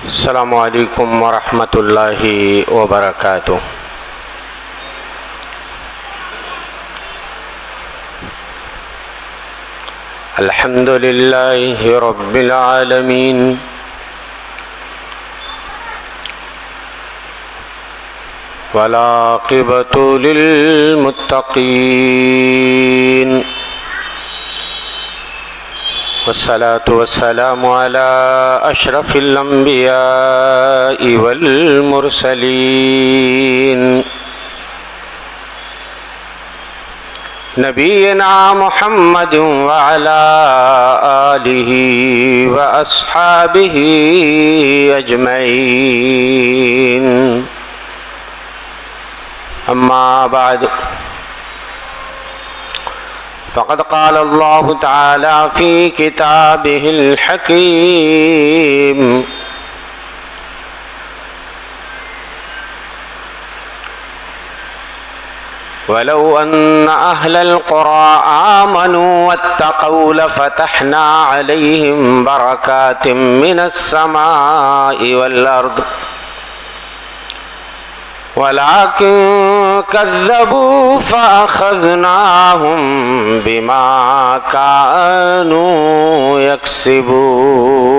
السلام علیکم ورحمۃ اللہ وبرکاتہ۔ الحمد للہ رب العالمین، والعاقبۃ للمتقین، والصلاة والسلام على أشرف الأنبياء والمرسلين، نبينا محمد وعلى آله وأصحابه أجمعين، أما بعد، فقد قال الله تعالى في كتابه الحكيم: ولو أن أهل القرى آمنوا واتقوا لفتحنا عليهم بركات من السماء والأرض، ولكن كذبوا فأخذناهم بما كانوا يكسبون۔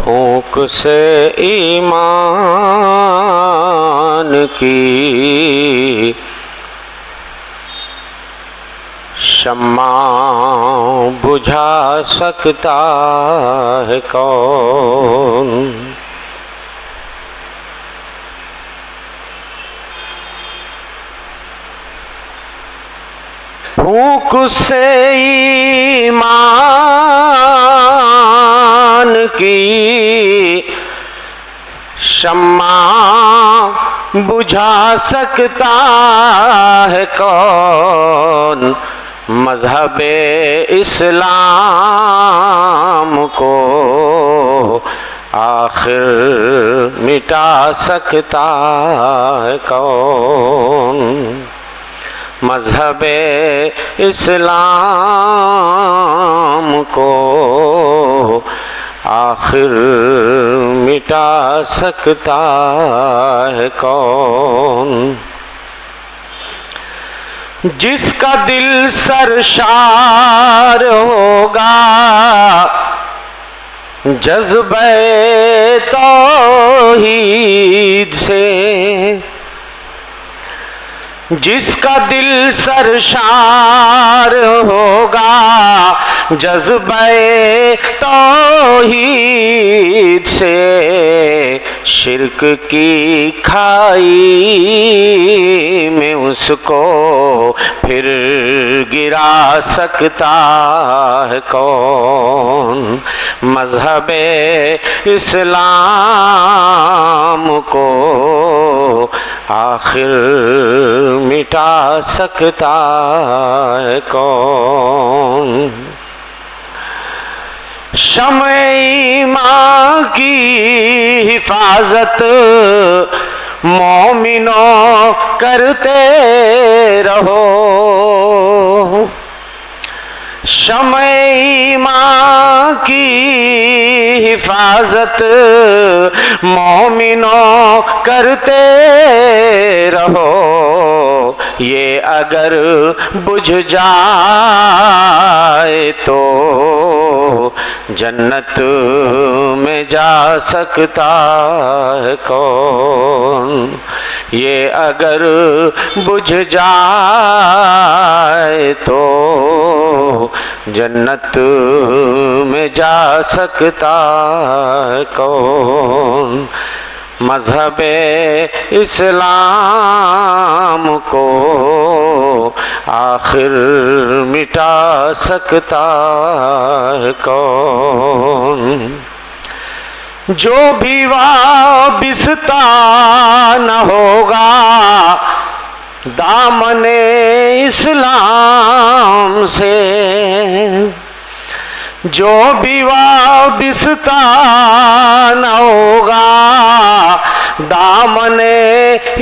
پھونک سے ایمان کی شمع بجھا سکتا ہے کون؟ پھونک سے ایمان کی شمع بجھا سکتا ہے کون؟ مذہب اسلام کو آخر مٹا سکتا ہے کون؟ مذہب اسلام کو آخر مٹا سکتا ہے کون؟ جس کا دل سرشار ہوگا جذبہ توحید سے، جس کا دل سرشار ہوگا جذبہ توحید سے، شرک کی کھائی میں اس کو پھر گرا سکتا ہے کون؟ مذہب اسلام کو آخر مٹا سکتا ہے کون؟ شمع ایمان کی حفاظت مومنوں کرتے رہو، شمع ایمان کی حفاظت مومنوں کرتے رہو، یہ اگر بجھ جائے تو جنت میں جا سکتا ہے کون؟ یہ اگر بجھ جائے تو جنت میں جا سکتا ہے کون؟ مذہب اسلام کو آخر مٹا سکتا ہے کون؟ جو بھی وابستہ نہ ہوگا دامن اسلام سے، جو بھی وابستہ نہ ہوگا دامن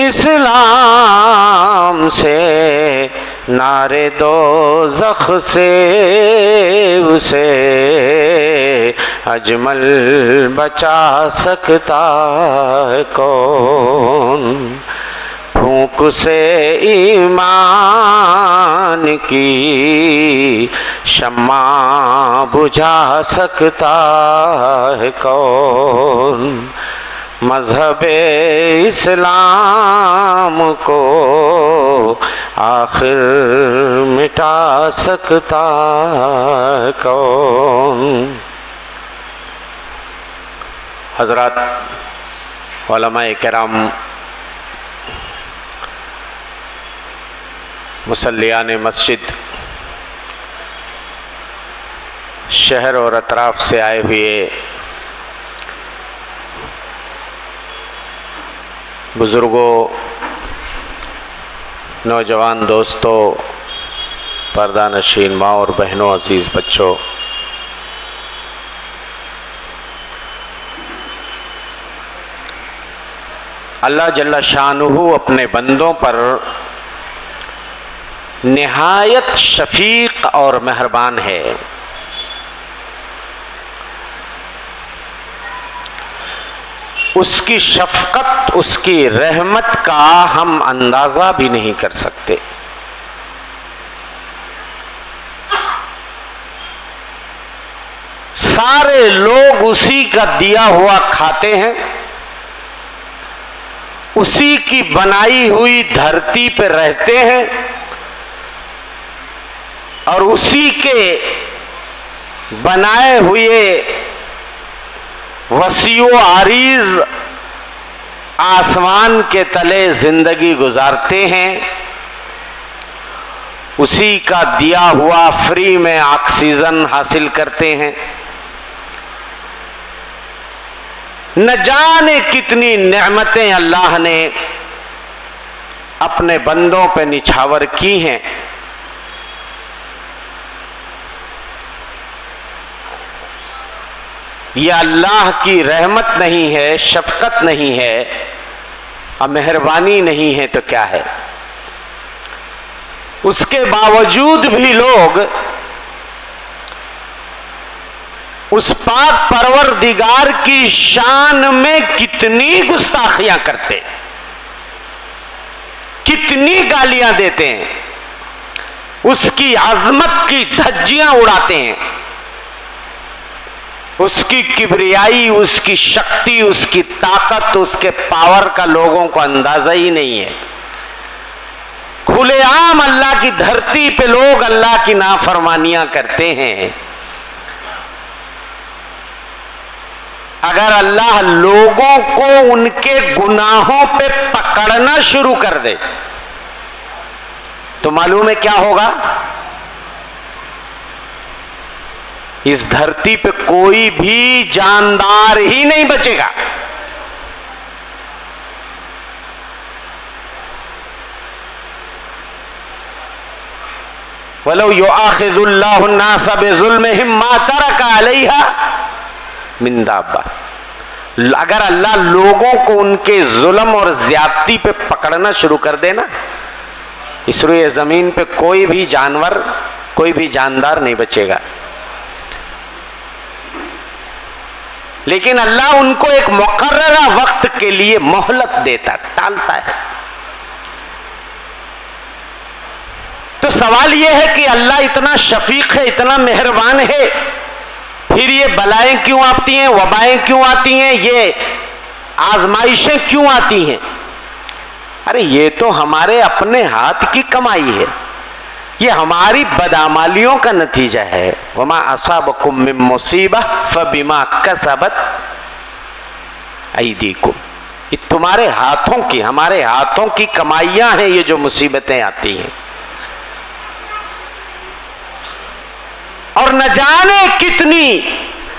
اسلام سے، نعرے دوزخ سے اسے اجمل بچا سکتا ہے کون؟ پھونک سے ایمان کی شمع بجھا سکتا ہے کون؟ مذہب اسلام کو آخر مٹا سکتا ہے کون؟ حضرات، علماء کرام، مصلیان مسجد، شہر اور اطراف سے آئے ہوئے بزرگوں، نوجوان دوستوں، پردہ نشین ماں اور بہنوں، عزیز بچوں، اللہ جل شانہ اپنے بندوں پر نہایت شفیق اور مہربان ہے۔ اس کی شفقت، اس کی رحمت کا ہم اندازہ بھی نہیں کر سکتے۔ سارے لوگ اسی کا دیا ہوا کھاتے ہیں، اسی کی بنائی ہوئی دھرتی پہ رہتے ہیں، اور اسی کے بنائے ہوئے وسیع و عریض آسمان کے تلے زندگی گزارتے ہیں، اسی کا دیا ہوا فری میں آکسیجن حاصل کرتے ہیں۔ نہ جانے کتنی نعمتیں اللہ نے اپنے بندوں پہ نچھاور کی ہیں۔ یہ اللہ کی رحمت نہیں ہے، شفقت نہیں ہے، اور مہربانی نہیں ہے تو کیا ہے؟ اس کے باوجود بھی لوگ اس پاک پروردگار کی شان میں کتنی گستاخیاں کرتے، کتنی گالیاں دیتے ہیں، اس کی عظمت کی دھجیاں اڑاتے ہیں، اس کی کبریائی، اس کی شکتی، اس کی طاقت، اس کے پاور کا لوگوں کو اندازہ ہی نہیں ہے۔ کھلے عام اللہ کی دھرتی پہ لوگ اللہ کی نافرمانیاں کرتے ہیں۔ اگر اللہ لوگوں کو ان کے گناہوں پہ پکڑنا شروع کر دے تو معلوم ہے کیا ہوگا؟ اس دھرتی پہ کوئی بھی جاندار ہی نہیں بچے گا۔ وَلَوْ يُؤَاخِذُ اللَّهُ النَّاسَ بِظُلْمِهِمْ مَا تَرَكَ عَلَيْهَا مِن دَابَّةٍ، اگر اللہ لوگوں کو ان کے ظلم اور زیادتی پہ پکڑنا شروع کر دے نا، اس روئے زمین پہ کوئی بھی جانور، کوئی بھی جاندار نہیں بچے گا۔ لیکن اللہ ان کو ایک مقررہ وقت کے لیے مہلت دیتا، ٹالتا ہے۔ تو سوال یہ ہے کہ اللہ اتنا شفیق ہے، اتنا مہربان ہے، پھر یہ بلائیں کیوں آتی ہیں، وبائیں کیوں آتی ہیں، یہ آزمائشیں کیوں آتی ہیں؟ ارے یہ تو ہمارے اپنے ہاتھ کی کمائی ہے، یہ ہماری بدعمالیوں کا نتیجہ ہے۔ وما اصابکم من مصیبہ فبما کسبت ایدیکم، یہ تمہارے ہاتھوں کی، ہمارے ہاتھوں کی کمائیاں ہیں یہ جو مصیبتیں آتی ہیں۔ اور نہ جانے کتنی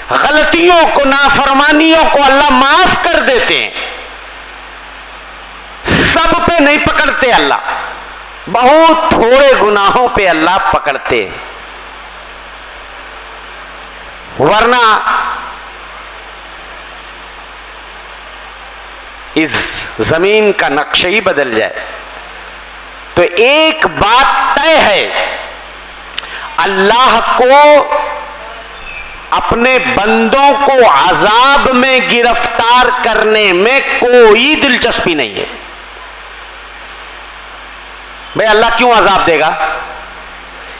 غلطیوں کو، نافرمانیوں کو اللہ معاف کر دیتے ہیں، سب پہ نہیں پکڑتے اللہ، بہت تھوڑے گناہوں پہ اللہ پکڑتے ہیں۔ ورنہ اس زمین کا نقشہ ہی بدل جائے۔ تو ایک بات طے ہے، اللہ کو اپنے بندوں کو عذاب میں گرفتار کرنے میں کوئی دلچسپی نہیں ہے۔ بھئی اللہ کیوں عذاب دے گا؟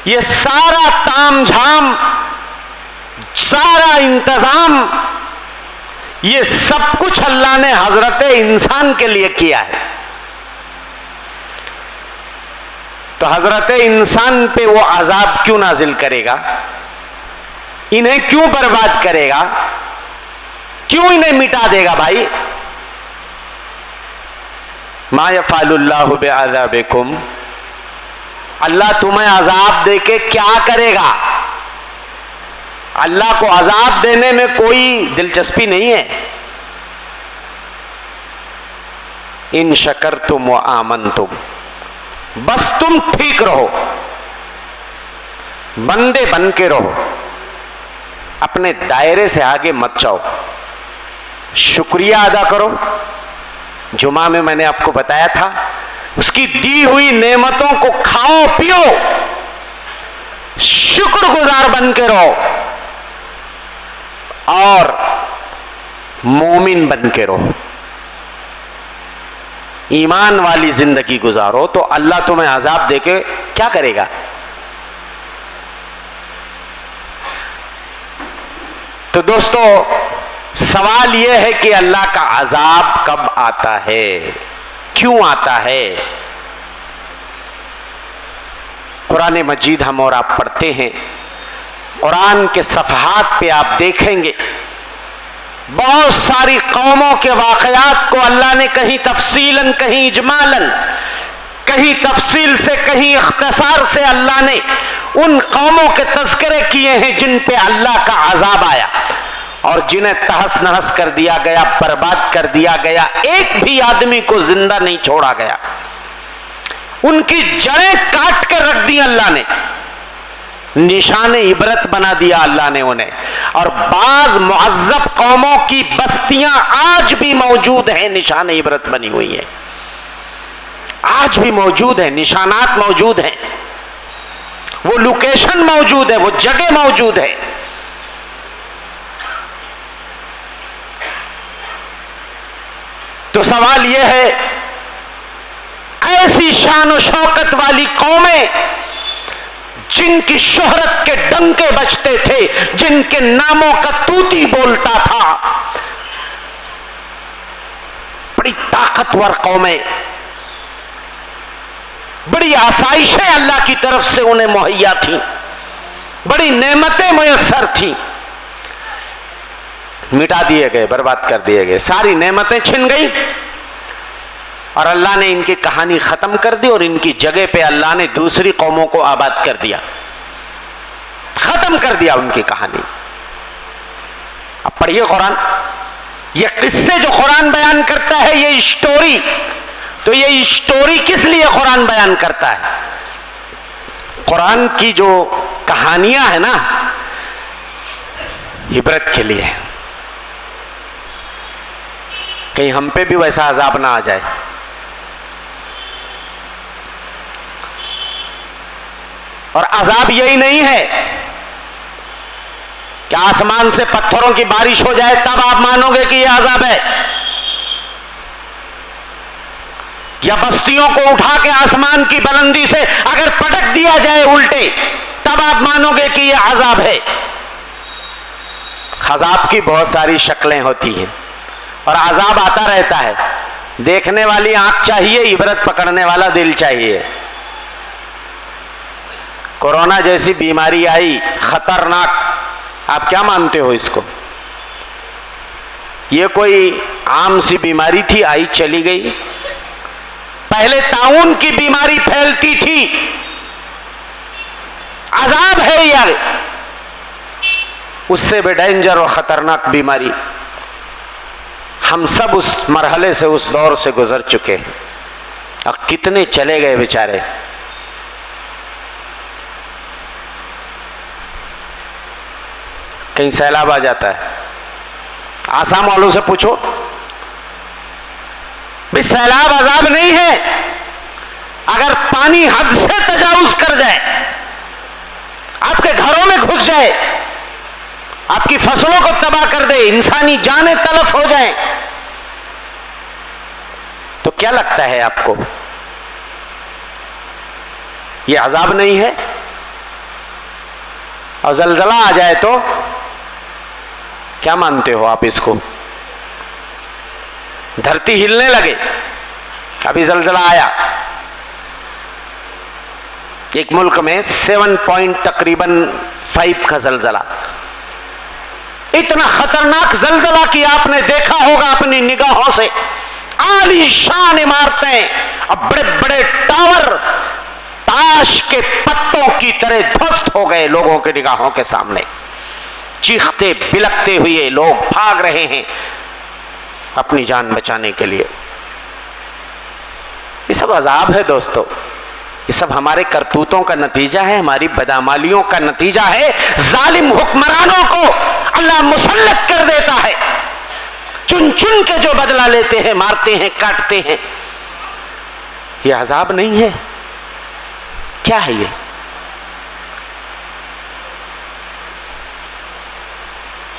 یہ سارا تام جھام، سارا انتظام، یہ سب کچھ اللہ نے حضرت انسان کے لیے کیا ہے، تو حضرت انسان پہ وہ عذاب کیوں نازل کرے گا؟ انہیں کیوں برباد کرے گا؟ کیوں انہیں مٹا دے گا؟ بھائی ما یفعل اللہ بعذابکم، اللہ تمہیں عذاب دے کے کیا کرے گا؟ اللہ کو عذاب دینے میں کوئی دلچسپی نہیں ہے۔ ان شکرتم وآمنتم، بس تم ٹھیک رہو، بندے بن کے رہو، اپنے دائرے سے آگے مت جاؤ، شکریہ ادا کرو۔ جمعہ میں نے آپ کو بتایا تھا، اس کی دی ہوئی نعمتوں کو کھاؤ پیو، شکر گزار بن کے رہو اور مومن بن کے رہو، ایمان والی زندگی گزارو، تو اللہ تمہیں عذاب دے کے کیا کرے گا؟ تو دوستو، سوال یہ ہے کہ اللہ کا عذاب کب آتا ہے، کیوں آتا ہے؟ قرآن مجید ہم اور آپ پڑھتے ہیں، قرآن کے صفحات پہ آپ دیکھیں گے بہت ساری قوموں کے واقعات کو اللہ نے کہیں تفصیلاً، کہیں اجمالاً، کہیں تفصیل سے، کہیں اختصار سے اللہ نے ان قوموں کے تذکرے کیے ہیں جن پہ اللہ کا عذاب آیا اور جنہیں تہس نہس کر دیا گیا، برباد کر دیا گیا، ایک بھی آدمی کو زندہ نہیں چھوڑا گیا، ان کی جڑیں کاٹ کر رکھ دی اللہ نے، نشان عبرت بنا دیا اللہ نے انہیں۔ اور بعض معذب قوموں کی بستیاں آج بھی موجود ہیں، نشان عبرت بنی ہوئی ہیں، آج بھی موجود ہیں، نشانات موجود ہیں، وہ لوکیشن موجود ہے، وہ جگہ موجود ہے۔ تو سوال یہ ہے، ایسی شان و شوکت والی قومیں جن کی شہرت کے ڈنکے بجتے تھے، جن کے ناموں کا طوطی بولتا تھا، بڑی طاقتور قومیں، بڑی آسائشیں اللہ کی طرف سے انہیں مہیا تھیں، بڑی نعمتیں میسر تھیں، مٹا دیے گئے، برباد کر دیے گئے، ساری نعمتیں چھن گئی اور اللہ نے ان کی کہانی ختم کر دی، اور ان کی جگہ پہ اللہ نے دوسری قوموں کو آباد کر دیا، ختم کر دیا ان کی کہانی۔ اب پڑھیے قرآن، یہ قصے جو قرآن بیان کرتا ہے، یہ اسٹوری، تو یہ اسٹوری کس لیے قرآن بیان کرتا ہے؟ قرآن کی جو کہانیاں ہیں نا، عبرت کے لیے، کہیں ہم پہ بھی ویسا عذاب نہ آ جائے۔ اور عذاب یہی نہیں ہے کہ آسمان سے پتھروں کی بارش ہو جائے تب آپ مانو گے کہ یہ عذاب ہے، یا بستیوں کو اٹھا کے آسمان کی بلندی سے اگر پٹک دیا جائے الٹے تب آپ مانو گے کہ یہ عذاب ہے۔ عذاب کی بہت ساری شکلیں ہوتی ہیں اور عذاب آتا رہتا ہے، دیکھنے والی آنکھ چاہیے، عبرت پکڑنے والا دل چاہیے۔ کورونا جیسی بیماری آئی، خطرناک، آپ کیا مانتے ہو اس کو؟ یہ کوئی عام سی بیماری تھی، آئی چلی گئی؟ پہلے طاعون کی بیماری پھیلتی تھی، عذاب ہے یا اس سے بھی ڈینجر اور خطرناک بیماری؟ ہم سب اس مرحلے سے، اس دور سے گزر چکے ہیں، اور کتنے چلے گئے بیچارے۔ کہیں سیلاب آ جاتا ہے، آسام والوں سے پوچھو، بھی سیلاب عذاب نہیں ہے، اگر پانی حد سے تجاوز کر جائے، آپ کے گھروں میں گھس جائے، آپ کی فصلوں کو تباہ کر دے، انسانی جانیں تلف ہو جائیں، تو کیا لگتا ہے آپ کو؟ یہ عذاب نہیں ہے؟ اور زلزلہ آ جائے تو کیا مانتے ہو آپ اس کو؟ دھرتی ہلنے لگے، ابھی زلزلہ آیا ایک ملک میں 7 تقریباً 5 کا زلزلہ، اتنا خطرناک زلزلہ کہ آپ نے دیکھا ہوگا اپنی نگاہوں سے، عالی شان عمارتیں اور بڑے بڑے ٹاور تاش کے پتوں کی طرح دھست ہو گئے لوگوں کے نگاہوں کے سامنے، چیختے بلکتے ہوئے لوگ بھاگ رہے ہیں اپنی جان بچانے کے لیے۔ یہ سب عذاب ہے دوستو، یہ سب ہمارے کرتوتوں کا نتیجہ ہے، ہماری بدعمالیوں کا نتیجہ ہے۔ ظالم حکمرانوں کو اللہ مسلط کر دیتا ہے، چن چن کے جو بدلہ لیتے ہیں، مارتے ہیں، کاٹتے ہیں۔ یہ عذاب نہیں ہے؟ کیا ہے یہ؟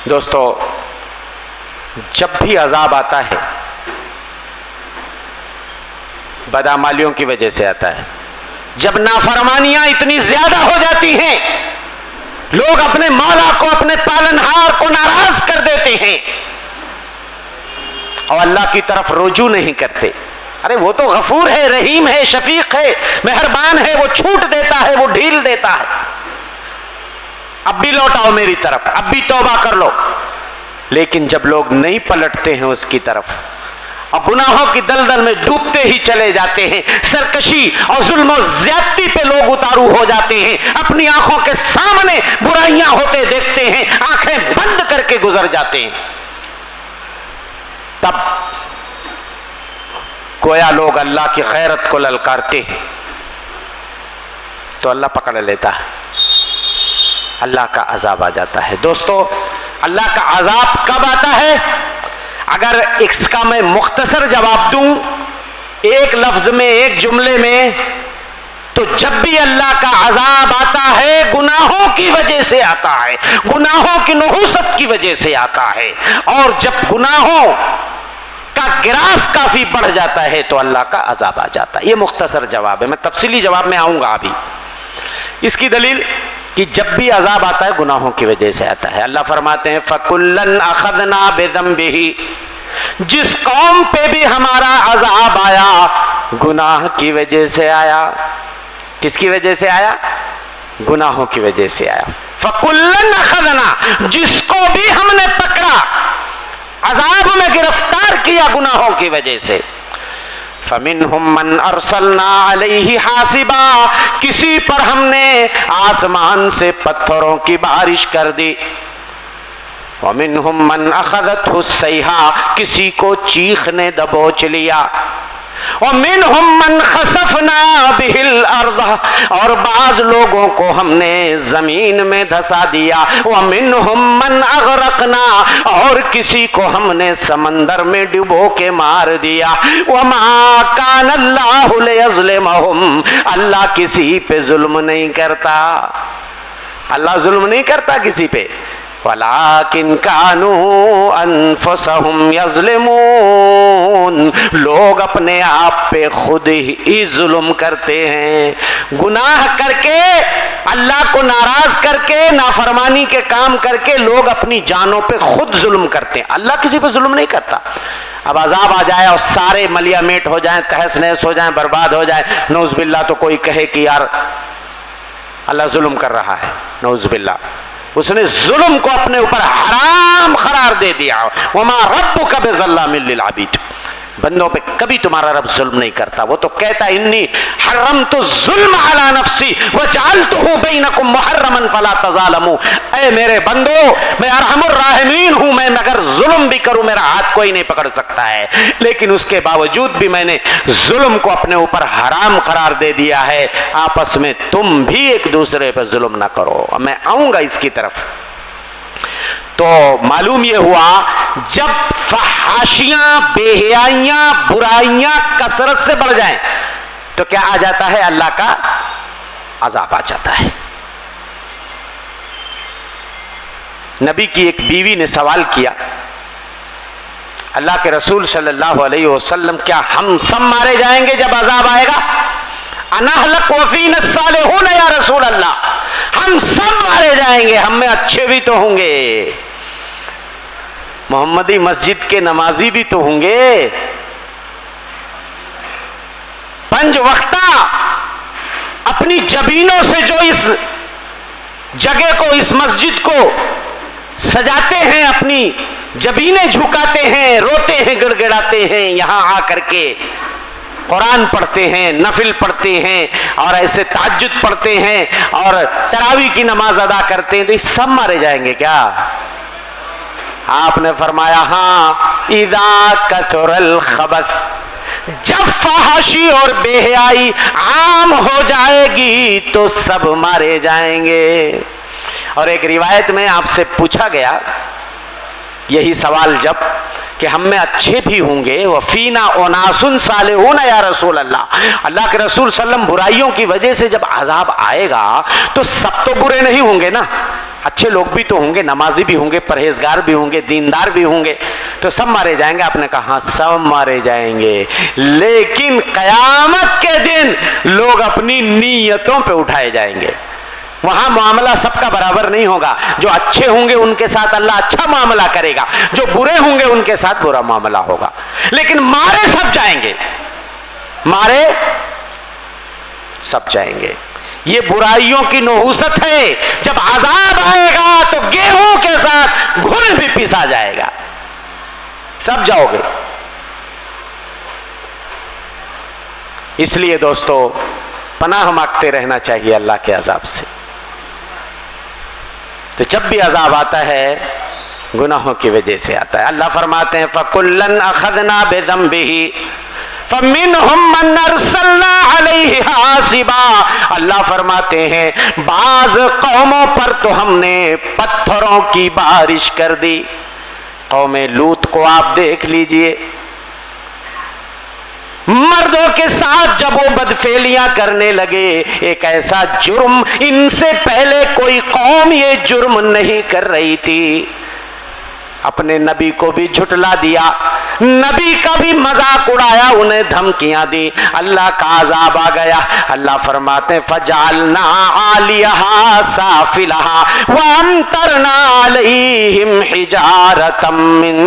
دوستو، جب بھی عذاب آتا ہے بدعمالیوں کی وجہ سے آتا ہے، جب نافرمانیاں اتنی زیادہ ہو جاتی ہیں، لوگ اپنے مولا کو، اپنے پالنہار کو ناراض کر دیتے ہیں اور اللہ کی طرف رجوع نہیں کرتے۔ ارے وہ تو غفور ہے، رحیم ہے، شفیق ہے، مہربان ہے، وہ چھوٹ دیتا ہے، وہ ڈھیل دیتا ہے، اب بھی لوٹاؤ میری طرف، اب بھی توبہ کر لو۔ لیکن جب لوگ نہیں پلٹتے ہیں اس کی طرف اور گناہوں کی دلدل میں ڈوبتے ہی چلے جاتے ہیں، سرکشی اور ظلم و زیادتی پہ لوگ اتارو ہو جاتے ہیں، اپنی آنکھوں کے سامنے برائیاں ہوتے دیکھتے ہیں، آنکھیں بند کر کے گزر جاتے ہیں، تب گویا لوگ اللہ کی غیرت کو للکارتے ہیں تو اللہ پکڑ لیتا ہے، اللہ کا عذاب آ جاتا ہے۔ دوستو، اللہ کا عذاب کب آتا ہے؟ اگر اس کا میں مختصر جواب دوں ایک لفظ میں، ایک جملے میں، تو جب بھی اللہ کا عذاب آتا ہے گناہوں کی وجہ سے آتا ہے، گناہوں کی نحوست کی وجہ سے آتا ہے، اور جب گناہوں کا گراف کافی بڑھ جاتا ہے تو اللہ کا عذاب آ جاتا ہے۔ یہ مختصر جواب ہے، میں تفصیلی جواب میں آؤں گا ابھی۔ اس کی دلیل کہ جب بھی عذاب آتا ہے گناہوں کی وجہ سے آتا ہے۔ اللہ فرماتے ہیں فَكُلًّا أَخَذْنَا بِذَنبِهِ، جس قوم پہ بھی ہمارا عذاب آیا گناہ کی وجہ سے آیا۔ کس کی وجہ سے آیا؟ گناہوں کی وجہ سے آیا۔ فَكُلًّا أَخَذْنَا، جس کو بھی ہم نے پکڑا، عذاب میں گرفتار کیا گناہوں کی وجہ سے۔ فَمِنْهُمْ مَنْ أَرْسَلْنَا عَلَيْهِ حَاسِبًا، کسی پر ہم نے آسمان سے پتھروں کی بارش کر دی۔ وَمِنْهُمْ مَنْ أَخَذَتْهُ الصَّيْحَةُ، کسی کو چیخ نے دبوچ لیا۔ وَمِنْهُمْ مَنْ خَسَفْنَا بِهِ الْأَرْضَ، اور بعض لوگوں کو ہم نے زمین میں دھسا دیا۔ وَمِنْهُمْ مَنْ أَغْرَقْنَا، اور کسی کو ہم نے سمندر میں ڈبو کے مار دیا۔ وَمَا كَانَ اللَّهُ لِيَظْلِمَهُمْ، اللہ کسی پہ ظلم نہیں کرتا، اللہ ظلم نہیں کرتا کسی پہ۔ وَلَٰكِنْ كَانُوا أَنفُسَهُمْ يَظْلِمُونَ، لوگ اپنے آپ پہ خود ہی ظلم کرتے ہیں، گناہ کر کے، اللہ کو ناراض کر کے، نافرمانی کے کام کر کے لوگ اپنی جانوں پہ خود ظلم کرتے ہیں، اللہ کسی پہ ظلم نہیں کرتا۔ اب عذاب آ جائے اور سارے ملیا میٹ ہو جائیں، تہس نہس ہو جائیں، برباد ہو جائیں، نعوذ باللہ، تو کوئی کہے کہ یار اللہ ظلم کر رہا ہے، نعوذ باللہ، اس نے ظلم کو اپنے اوپر حرام قرار دے دیا۔ وما ربک بظلام للعبید، بندوں پہ کبھی تمہارا رب ظلم نہیں کرتا، وہ تو کہتا ہے انی حرمت الظلم علی نفسی وجعلتہ بینکم محرما فلا تظالموا، اے میرے بندو میں ارحم الراحمین ہوں، میں اگر ظلم بھی کروں میرا ہاتھ کوئی نہیں پکڑ سکتا ہے، لیکن اس کے باوجود بھی میں نے ظلم کو اپنے اوپر حرام قرار دے دیا ہے، آپس میں تم بھی ایک دوسرے پہ ظلم نہ کرو۔ میں آؤں گا اس کی طرف۔ تو معلوم یہ ہوا جب فحاشیاں، بے حیائیاں، برائیاں کثرت سے بڑھ جائیں تو کیا آ جاتا ہے؟ اللہ کا عذاب آ جاتا ہے۔ نبی کی ایک بیوی نے سوال کیا، اللہ کے رسول صلی اللہ علیہ وسلم کیا ہم سب مارے جائیں گے جب عذاب آئے گا؟ انہلک وفینا الصالحون یا رسول اللہ، ہم سب مارے جائیں گے، ہم میں اچھے بھی تو ہوں گے، محمدی مسجد کے نمازی بھی تو ہوں گے، 5 وقتہ اپنی جبینوں سے جو اس جگہ کو، اس مسجد کو سجاتے ہیں، اپنی جبینیں جھکاتے ہیں، روتے ہیں، گڑ گڑاتے ہیں، یہاں آ کر کے قرآن پڑھتے ہیں، نفل پڑھتے ہیں، اور ایسے تہجد پڑھتے ہیں اور تراویح کی نماز ادا کرتے ہیں، تو یہ سب مارے جائیں گے کیا؟ آپ نے فرمایا ہاں، اذا کثر الخبث، جب فحاشی اور بے حیائی عام ہو جائے گی تو سب مارے جائیں گے۔ اور ایک روایت میں آپ سے پوچھا گیا یہی سوال جب کہ ہم میں اچھے بھی ہوں گے، وفینا اناس صالحون یا رسول اللہ، اللہ کے رسول صلی اللہ علیہ وسلم برائیوں کی وجہ سے جب عذاب آئے گا تو سب تو برے نہیں ہوں گے نا، اچھے لوگ بھی تو ہوں گے، نمازی بھی ہوں گے، پرہیزگار بھی ہوں گے، دیندار بھی ہوں گے، تو سب مارے جائیں گے؟ آپ نے کہا ہاں سب مارے جائیں گے، لیکن قیامت کے دن لوگ اپنی نیتوں پہ اٹھائے جائیں گے، وہاں معاملہ سب کا برابر نہیں ہوگا، جو اچھے ہوں گے ان کے ساتھ اللہ اچھا معاملہ کرے گا، جو برے ہوں گے ان کے ساتھ برا معاملہ ہوگا، لیکن مارے سب جائیں گے، مارے سب جائیں گے۔ یہ برائیوں کی نحوست ہے، جب عذاب آئے گا تو گیہوں کے ساتھ گھن بھی پیسا جائے گا، سب جاؤ گے۔ اس لیے دوستو پناہ مانگتے رہنا چاہیے اللہ کے عذاب سے۔ تو جب بھی عذاب آتا ہے گناہوں کی وجہ سے آتا ہے۔ اللہ فرماتے ہیں فَكُلًّا أَخَذْنَا بِذَنبِهِ فَمِنْهُمْ مَنْ أَرْسَلْنَا عَلَيْهِ حَاصِبًا، اللہ فرماتے ہیں بعض قوموں پر تو ہم نے پتھروں کی بارش کر دی۔ قوم لوط کو آپ دیکھ لیجئے، مردوں کے ساتھ جب وہ بدفعلیاں کرنے لگے، ایک ایسا جرم ان سے پہلے کوئی قوم یہ جرم نہیں کر رہی تھی، اپنے نبی کو بھی جھٹلا دیا، نبی کا بھی مذاق اڑایا، انہیں دھمکیاں دی، اللہ کا عذاب آ گیا۔ اللہ فرماتے ہیں فَجَعَلْنَا عَالِيَهَا سَافِلَهَا وَأَمْطَرْنَا عَلَيْهِمْ حِجَارَةً مِّن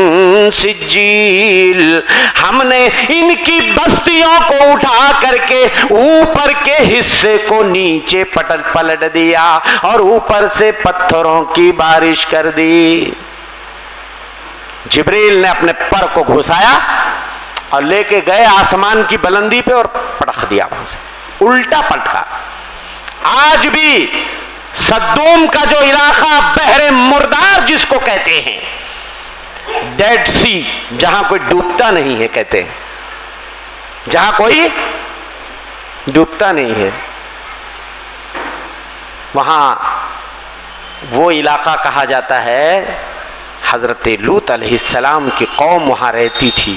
سِجِّيلٍ، ہم نے ان کی بستیوں کو اٹھا کر کے اوپر کے حصے کو نیچے پلٹ دیا اور اوپر سے پتھروں کی بارش کر دی۔ جبریل نے اپنے پر کو گھسایا اور لے کے گئے آسمان کی بلندی پہ اور پٹخ دیا، وہاں سے الٹا پٹکا۔ آج بھی صدوم کا جو علاقہ بحر مردار جس کو کہتے ہیں، ڈیڈ سی، جہاں کوئی ڈوبتا نہیں ہے، کہتے ہیں جہاں کوئی ڈوبتا نہیں ہے، وہاں وہ علاقہ کہا جاتا ہے حضرت لوط علیہ السلام کی قوم وہاں رہتی تھی،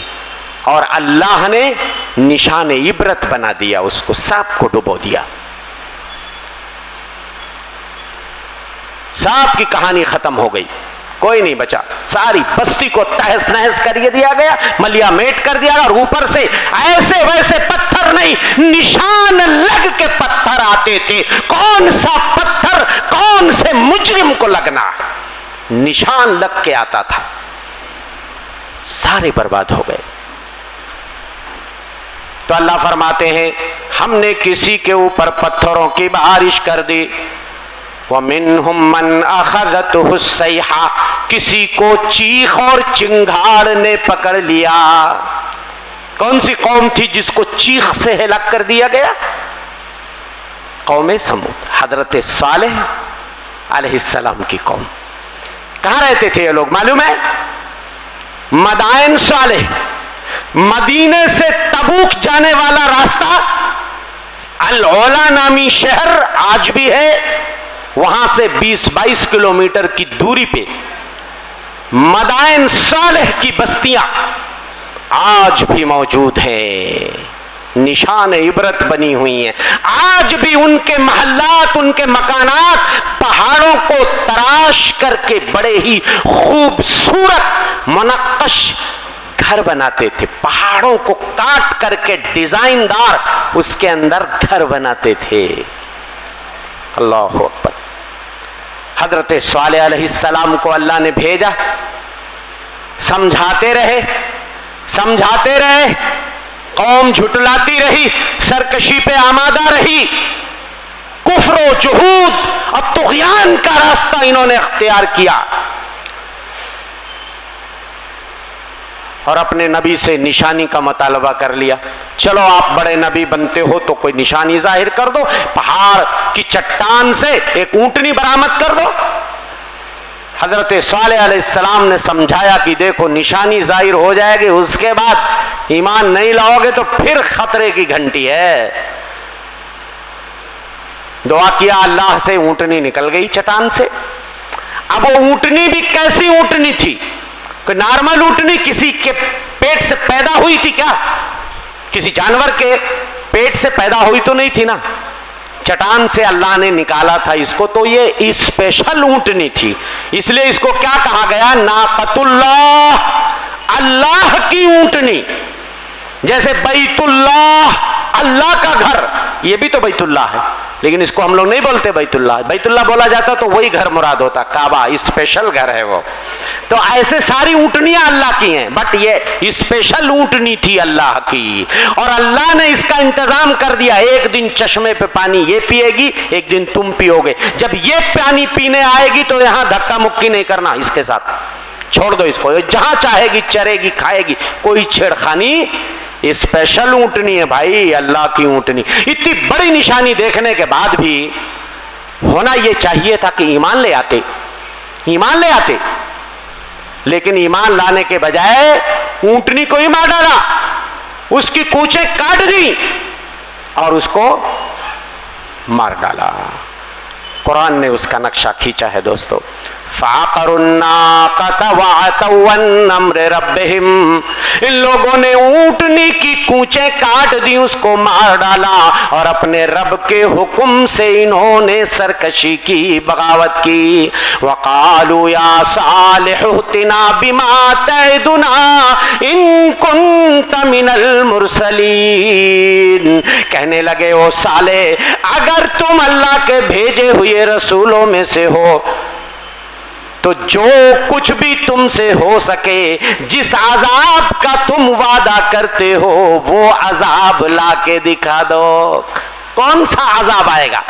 اور اللہ نے نشان عبرت بنا دیا، اس کو سانپ کو ڈبو دیا، سانپ کی کہانی ختم ہو گئی، کوئی نہیں بچا، ساری بستی کو تہس نہس کر دیا گیا، ملیا میٹ کر دیا گیا، اور اوپر سے ایسے ویسے پتھر نہیں، نشان لگ کے پتھر آتے تھے، کون سا پتھر کون سے مجرم کو لگنا ہے، نشان لگ کے آتا تھا، سارے برباد ہو گئے۔ تو اللہ فرماتے ہیں ہم نے کسی کے اوپر پتھروں کی بارش کر دی، وَمِنْهُمْ مَنْ أَخَذَتْهُ الصَّيْحَةُ، کسی کو چیخ اور چنگھاڑ نے پکڑ لیا۔ کون سی قوم تھی جس کو چیخ سے ہلاک کر دیا گیا؟ قوم سمود، حضرت صالح علیہ السلام کی قوم۔ کہاں رہتے تھے یہ لوگ معلوم ہے؟ مدائن صالح، مدینے سے تبوک جانے والا راستہ، العلا نامی شہر آج بھی ہے، وہاں سے 20-22 کلومیٹر کی دوری پہ مدائن صالح کی بستیاں آج بھی موجود ہیں، نشان عبرت بنی ہوئی ہیں. آج بھی ان کے محلات، ان کے مکانات پہاڑوں کو تراش کر کے بڑے ہی خوبصورت منقش گھر بناتے تھے. پہاڑوں کو کاٹ کر کے ڈیزائن دار اس کے اندر گھر بناتے تھے. اللہ اکبر. حضرت صالح علیہ السلام کو اللہ نے بھیجا، سمجھاتے رہے سمجھاتے رہے، قوم جھٹلاتی رہی، سرکشی پہ آمادہ رہی، کفر و جحود اور طغیان کا راستہ انہوں نے اختیار کیا اور اپنے نبی سے نشانی کا مطالبہ کر لیا. چلو آپ بڑے نبی بنتے ہو تو کوئی نشانی ظاہر کر دو، پہاڑ کی چٹان سے ایک اونٹنی برآمد کر دو. حضرت صالح علیہ السلام نے سمجھایا کہ دیکھو نشانی ظاہر ہو جائے گی، اس کے بعد ایمان نہیں لاؤ گے تو پھر خطرے کی گھنٹی ہے. دعا کیا اللہ سے، اونٹنی نکل گئی چٹان سے. اب وہ اونٹنی بھی کیسی اونٹنی تھی؟ کوئی نارمل اونٹنی کسی کے پیٹ سے پیدا ہوئی تھی کیا؟ کسی جانور کے پیٹ سے پیدا ہوئی تو نہیں تھی نا، چٹان سے اللہ نے نکالا تھا اس کو. تو یہ اسپیشل اونٹنی تھی، اس لیے اس کو کیا کہا گیا؟ ناقۃ اللہ، اللہ کی اونٹنی. جیسے بیت اللہ، اللہ کا گھر، یہ بھی تو بیت اللہ ہے، لیکن اس کو ہم لوگ نہیں بولتے بیت اللہ. بیت اللہ بولا جاتا تو وہی گھر مراد ہوتا، کعبہ اسپیشل گھر ہے وہ. تو ایسے ساری اونٹنیاں اللہ کی ہیں، بٹ یہ اسپیشل اونٹنی تھی اللہ کی، اور اللہ نے اس کا انتظام کر دیا. ایک دن چشمے پہ پانی یہ پیے گی، ایک دن تم پیو گے. جب یہ پانی پینے آئے گی تو یہاں دھکا مکی نہیں کرنا اس کے ساتھ، چھوڑ دو اس کو، جہاں چاہے گی چرے گی کھائے گی، کوئی چھیڑخانی. اسپیشل اونٹنی ہے بھائی، اللہ کی اونٹنی. اتنی بڑی نشانی دیکھنے کے بعد بھی ہونا یہ چاہیے تھا کہ ایمان لے آتے، ایمان لے آتے، لیکن ایمان لانے کے بجائے اونٹنی کو ہی مار ڈالا، اس کی کوچیں کاٹ دی اور اس کو مار ڈالا. قرآن نے اس کا نقشہ کھینچا ہے دوستو. فَعَقَرُوا النَّاقَةَ وَعَتَوْا عَنْ أَمْرِ رَبِّهِمْ، ان لوگوں نے اونٹنی کی کوچیں کاٹ دی، اس کو مار ڈالا، اور اپنے رب کے حکم سے انہوں نے سرکشی کی، بغاوت کی. وَقَالُوا يَا صَالِحُ ائْتِنَا بِمَا تَعِدُنَا إِن كُنتَ مِنَ الْمُرْسَلِينَ، کہنے لگے او صالح اگر تم اللہ کے بھیجے ہوئے رسولوں میں سے ہو تو جو کچھ بھی تم سے ہو سکے، جس عذاب کا تم وعدہ کرتے ہو وہ عذاب لا کے دکھا دو. کون سا عذاب آئے گا؟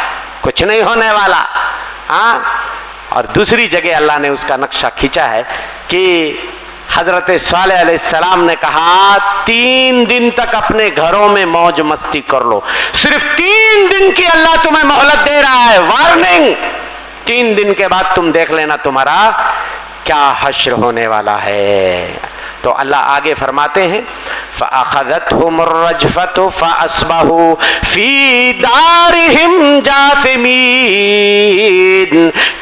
کچھ نہیں ہونے والا. ہاں. اور دوسری جگہ اللہ نے اس کا نقشہ کھینچا ہے کہ حضرت صالح علیہ السلام نے کہا 3 دن تک اپنے گھروں میں موج مستی کر لو. صرف 3 دن کی اللہ تمہیں مہلت دے رہا ہے، وارننگ. 3 دن کے بعد تم دیکھ لینا تمہارا کیا حشر ہونے والا ہے. تو اللہ آگے فرماتے ہیں فَأَخَذَتْهُمُ الرَّجْفَةُ فَأَصْبَحُوا فِي دَارِهِمْ جَاثِمِينَ،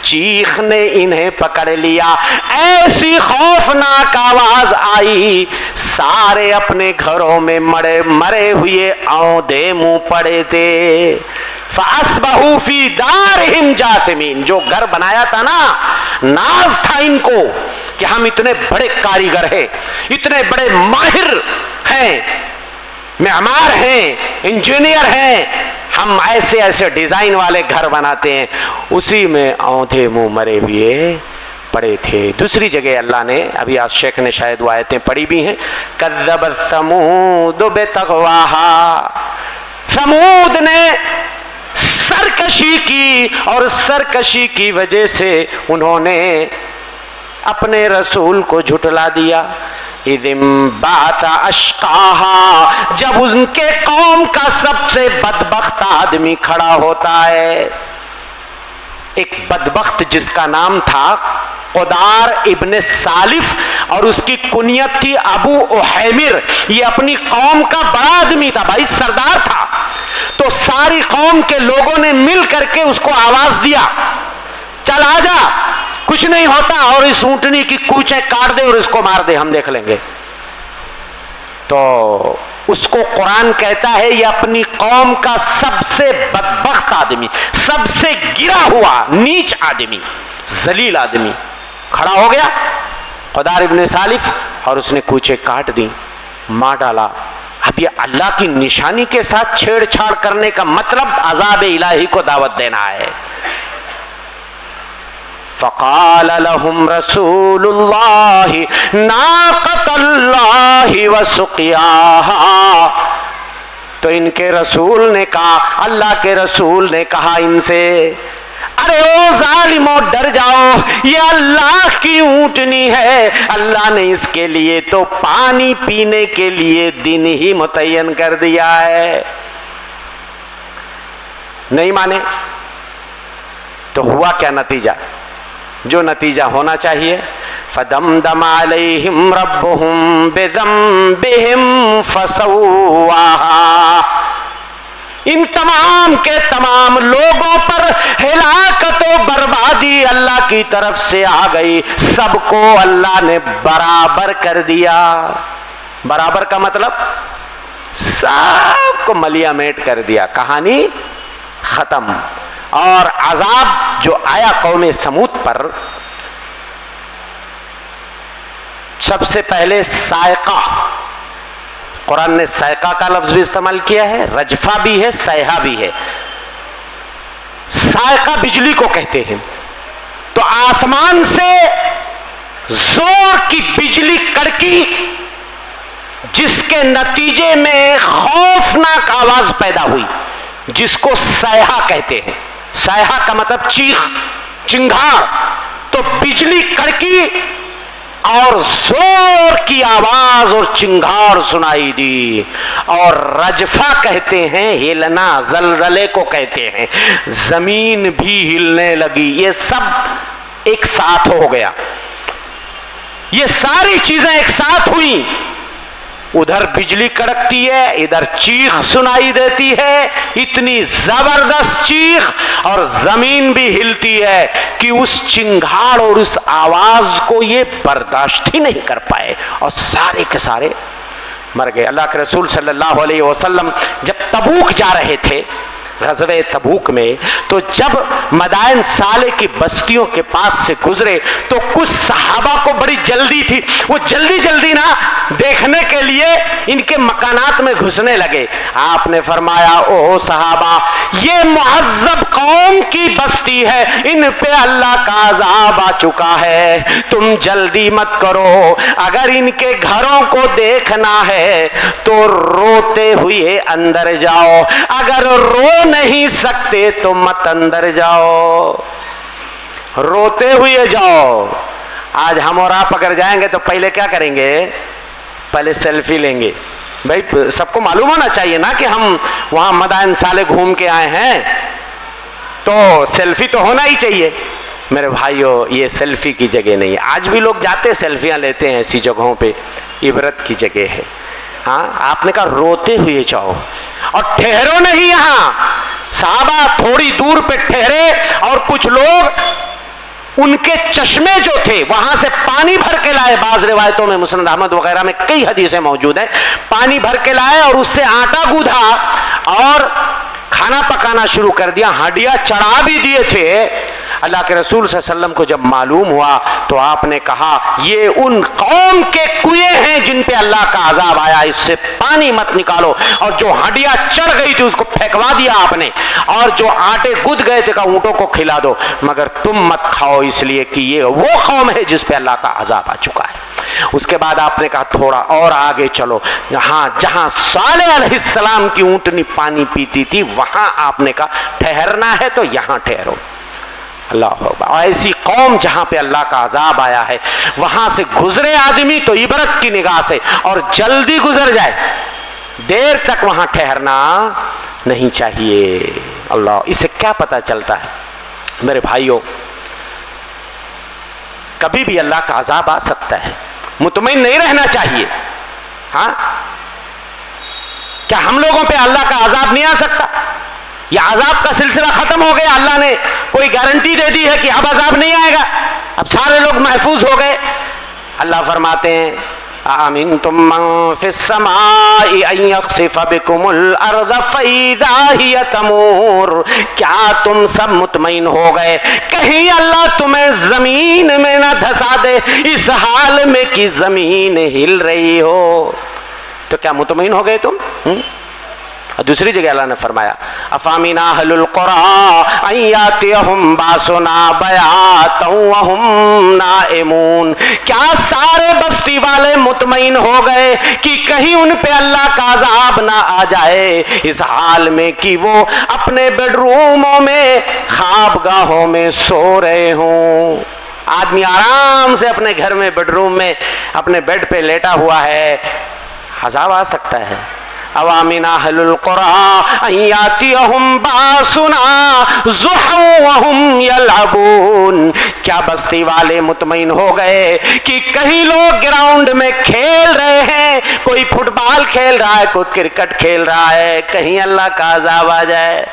چیخ نے انہیں پکڑ لیا، ایسی خوفناک آواز آئی، سارے اپنے گھروں میں مرے ہوئے اوندھے منہ پڑے تھے. فَأَصْبَحُوا فِي دَارِهِمْ جَاثِمِينَ، جو گھر بنایا تھا نا، ناز تھا ان کو کہ ہم اتنے بڑے کاریگر ہیں، اتنے بڑے ماہر ہیں، معمار ہیں، انجینئر ہیں، ہم ایسے ایسے ڈیزائن والے گھر بناتے ہیں، اسی میں اوندھے منہ مرے ہوئے پڑے تھے. دوسری جگہ اللہ نے، ابھی آج شیخ نے شاید وہ آیتیں پڑھی بھی ہیں، کذبت ثمود بطغواہا، ثمود نے سرکشی کی، اور سرکشی کی وجہ سے انہوں نے اپنے رسول کو جھٹلا دیا. اذ انبعث اشقاہا، جب ان کے قوم کا سب سے بدبخت آدمی کھڑا ہوتا ہے، ایک بدبخت جس کا نام تھا قدار ابن سالف، اور اس کی کنیت تھی ابو احیمر. یہ اپنی قوم کا بڑا آدمی تھا بھائی، سردار تھا. تو ساری قوم کے لوگوں نے مل کر کے اس کو آواز دیا، چل آجا، کچھ نہیں ہوتا اور اس اونٹنی کی کوچیں کاٹ دے اور اس کو مار دے، ہم دیکھ لیں گے. تو اس کو قرآن کہتا ہے یہ اپنی قوم کا سب سے بدبخت آدمی، سب سے گرا ہوا نیچ آدمی، ذلیل آدمی کھڑا ہو گیا خدار ابن سالف، اور اس نے کوچے کاٹ دی، مار ڈالا. اب یہ اللہ کی نشانی کے ساتھ چھیڑ چھاڑ کرنے کا مطلب عذاب الہی کو دعوت دینا ہے. فقال لهم رسول الله ناقة الله وسقياها، تو ان کے رسول نے کہا، اللہ کے رسول نے کہا ان سے، ارے او ظالموں ڈر جاؤ، یہ اللہ کی اونٹنی ہے، اللہ نے اس کے لیے تو پانی پینے کے لیے دن ہی متعین کر دیا ہے. نہیں مانے تو ہوا کیا نتیجہ؟ جو نتیجہ ہونا چاہیے، فَدَمْدَمَ عَلَيْهِمْ رَبُّهُمْ بِذَنبِهِمْ فَسَوَّاهَا. ان تمام کے تمام لوگوں پر ہلاکت و بربادی اللہ کی طرف سے آ گئی، سب کو اللہ نے برابر کر دیا. برابر کا مطلب سب کو ملیا میٹ کر دیا، کہانی ختم. اور عذاب جو آیا قوم سمود پر، سب سے پہلے سائقہ، قرآن نے سائقہ کا لفظ بھی استعمال کیا ہے، رجفہ بھی ہے، سیحہ بھی ہے. سائقہ بجلی کو کہتے ہیں. تو آسمان سے زور کی بجلی کڑکی، جس کے نتیجے میں خوفناک آواز پیدا ہوئی، جس کو سیحہ کہتے ہیں. سیحہ کا مطلب چیخ، چنگھاڑ. تو بجلی کڑکی اور زور کی آواز اور چنگھاڑ سنائی دی. اور رجفہ کہتے ہیں ہلنا، زلزلے کو کہتے ہیں، زمین بھی ہلنے لگی. یہ سب ایک ساتھ ہو گیا، یہ ساری چیزیں ایک ساتھ ہوئیں. ادھر بجلی کڑکتی ہے، ادھر چیخ سنائی دیتی ہے، اتنی زبردست چیخ، اور زمین بھی ہلتی ہے کہ اس چنگھاڑ اور اس آواز کو یہ برداشت ہی نہیں کر پائے اور سارے کے سارے مر گئے. اللہ کے رسول صلی اللہ علیہ وسلم جب تبوک جا رہے تھے، غزوہ تبوک میں، تو جب مدائن صالح کی بستیوں کے پاس سے گزرے تو کچھ صحابہ کو بڑی جلدی تھی، وہ جلدی جلدی نا دیکھنے کے لیے ان کے مکانات میں گھسنے لگے. آپ نے فرمایا، اوہ صحابہ، یہ معذب قوم کی بستی ہے، ان پہ اللہ کا عذاب آ چکا ہے، تم جلدی مت کرو. اگر ان کے گھروں کو دیکھنا ہے تو روتے ہوئے اندر جاؤ، اگر رو نہیں سکتے تو مت اندر جاؤ، روتے ہوئے جاؤ. آج ہم اور آپ اگر جائیں گے تو پہلے کیا کریں گے؟ پہلے سیلفی لیں گے. بھائی سب کو معلوم ہونا چاہیے نا کہ ہم وہاں مدائن صالح گھوم کے آئے ہیں، تو سیلفی تو ہونا ہی چاہیے. میرے بھائیو، یہ سیلفی کی جگہ نہیں ہے. آج بھی لوگ جاتے سیلفیاں لیتے ہیں ایسی جگہوں پہ، عبرت کی جگہ ہے. ہاں، آپ نے کہا روتے ہوئے جاؤ اور ٹھہرو نہیں. یہاں صحابہ تھوڑی دور پہ ٹھہرے اور کچھ لوگ ان کے چشمے جو تھے وہاں سے پانی بھر کے لائے. بعض روایتوں میں مسند احمد وغیرہ میں کئی حدیثیں موجود ہیں، پانی بھر کے لائے اور اس سے آٹا گوندھا اور کھانا پکانا شروع کر دیا. ہڈیاں چڑھا بھی دیے تھے. اللہ کے رسول صلی اللہ علیہ وسلم کو جب معلوم ہوا تو آپ نے کہا، یہ ان قوم کے کنویں ہیں جن پہ اللہ کا عذاب آیا، اس سے پانی مت نکالو. اور جو ہڈیاں چڑھ گئی تھی اس کو پھینکوا دیا آپ نے، اور جو آٹے گد گئے تھے کہا اونٹوں کو کھلا دو، مگر تم مت کھاؤ، اس لیے کہ یہ وہ قوم ہے جس پہ اللہ کا عذاب آ چکا ہے. اس کے بعد آپ نے کہا تھوڑا اور آگے چلو، جہاں صالح علیہ السلام کی اونٹنی پانی پیتی تھی وہاں آپ نے کہا ٹھہرنا ہے تو یہاں ٹھہرو. اللہ اکبر. ایسی قوم جہاں پہ اللہ کا عذاب آیا ہے وہاں سے گزرے آدمی تو عبرت کی نگاہ سے، اور جلدی گزر جائے، دیر تک وہاں ٹھہرنا نہیں چاہیے. اللہ، اس سے کیا پتہ چلتا ہے میرے بھائیوں؟ کبھی بھی اللہ کا عذاب آ سکتا ہے، مطمئن نہیں رہنا چاہیے. ہاں، کیا ہم لوگوں پہ اللہ کا عذاب نہیں آ سکتا؟ یہ عذاب کا سلسلہ ختم ہو گیا، اللہ نے کوئی گارنٹی دے دی ہے کہ اب عذاب نہیں آئے گا؟ اب سارے لوگ محفوظ ہو گئے. اللہ فرماتے ہیں آمنتم من فی السماء ان یخسف بکم الارض فاذا ہی تمور. کیا تم سب مطمئن ہو گئے کہیں اللہ تمہیں زمین میں نہ دھسا دے اس حال میں کہ زمین ہل رہی ہو؟ تو کیا مطمئن ہو گئے تم؟ دوسری جگہ اللہ نے فرمایا افامن اہل القری ان یاتیہم باسنا بیاتا وہم نائمون. کیا سارے بستی والے مطمئن ہو گئے کہ کہیں ان پہ اللہ کا عذاب نہ آ جائے اس حال میں کہ وہ اپنے بیڈ روموں میں خواب گاہوں میں سو رہے ہوں؟ آدمی آرام سے اپنے گھر میں بیڈ روم میں اپنے بیڈ پہ لیٹا ہوا ہے، عذاب آ سکتا ہے. اوامن اہل القری ان یاتیہم باسنا ضحی وہم یلعبون. کیا بستی والے مطمئن ہو گئے کہ کہیں لوگ گراؤنڈ میں کھیل رہے ہیں، کوئی فٹ بال کھیل رہا ہے، کوئی کرکٹ کھیل رہا ہے، کہیں اللہ کا عذاب آ جائے؟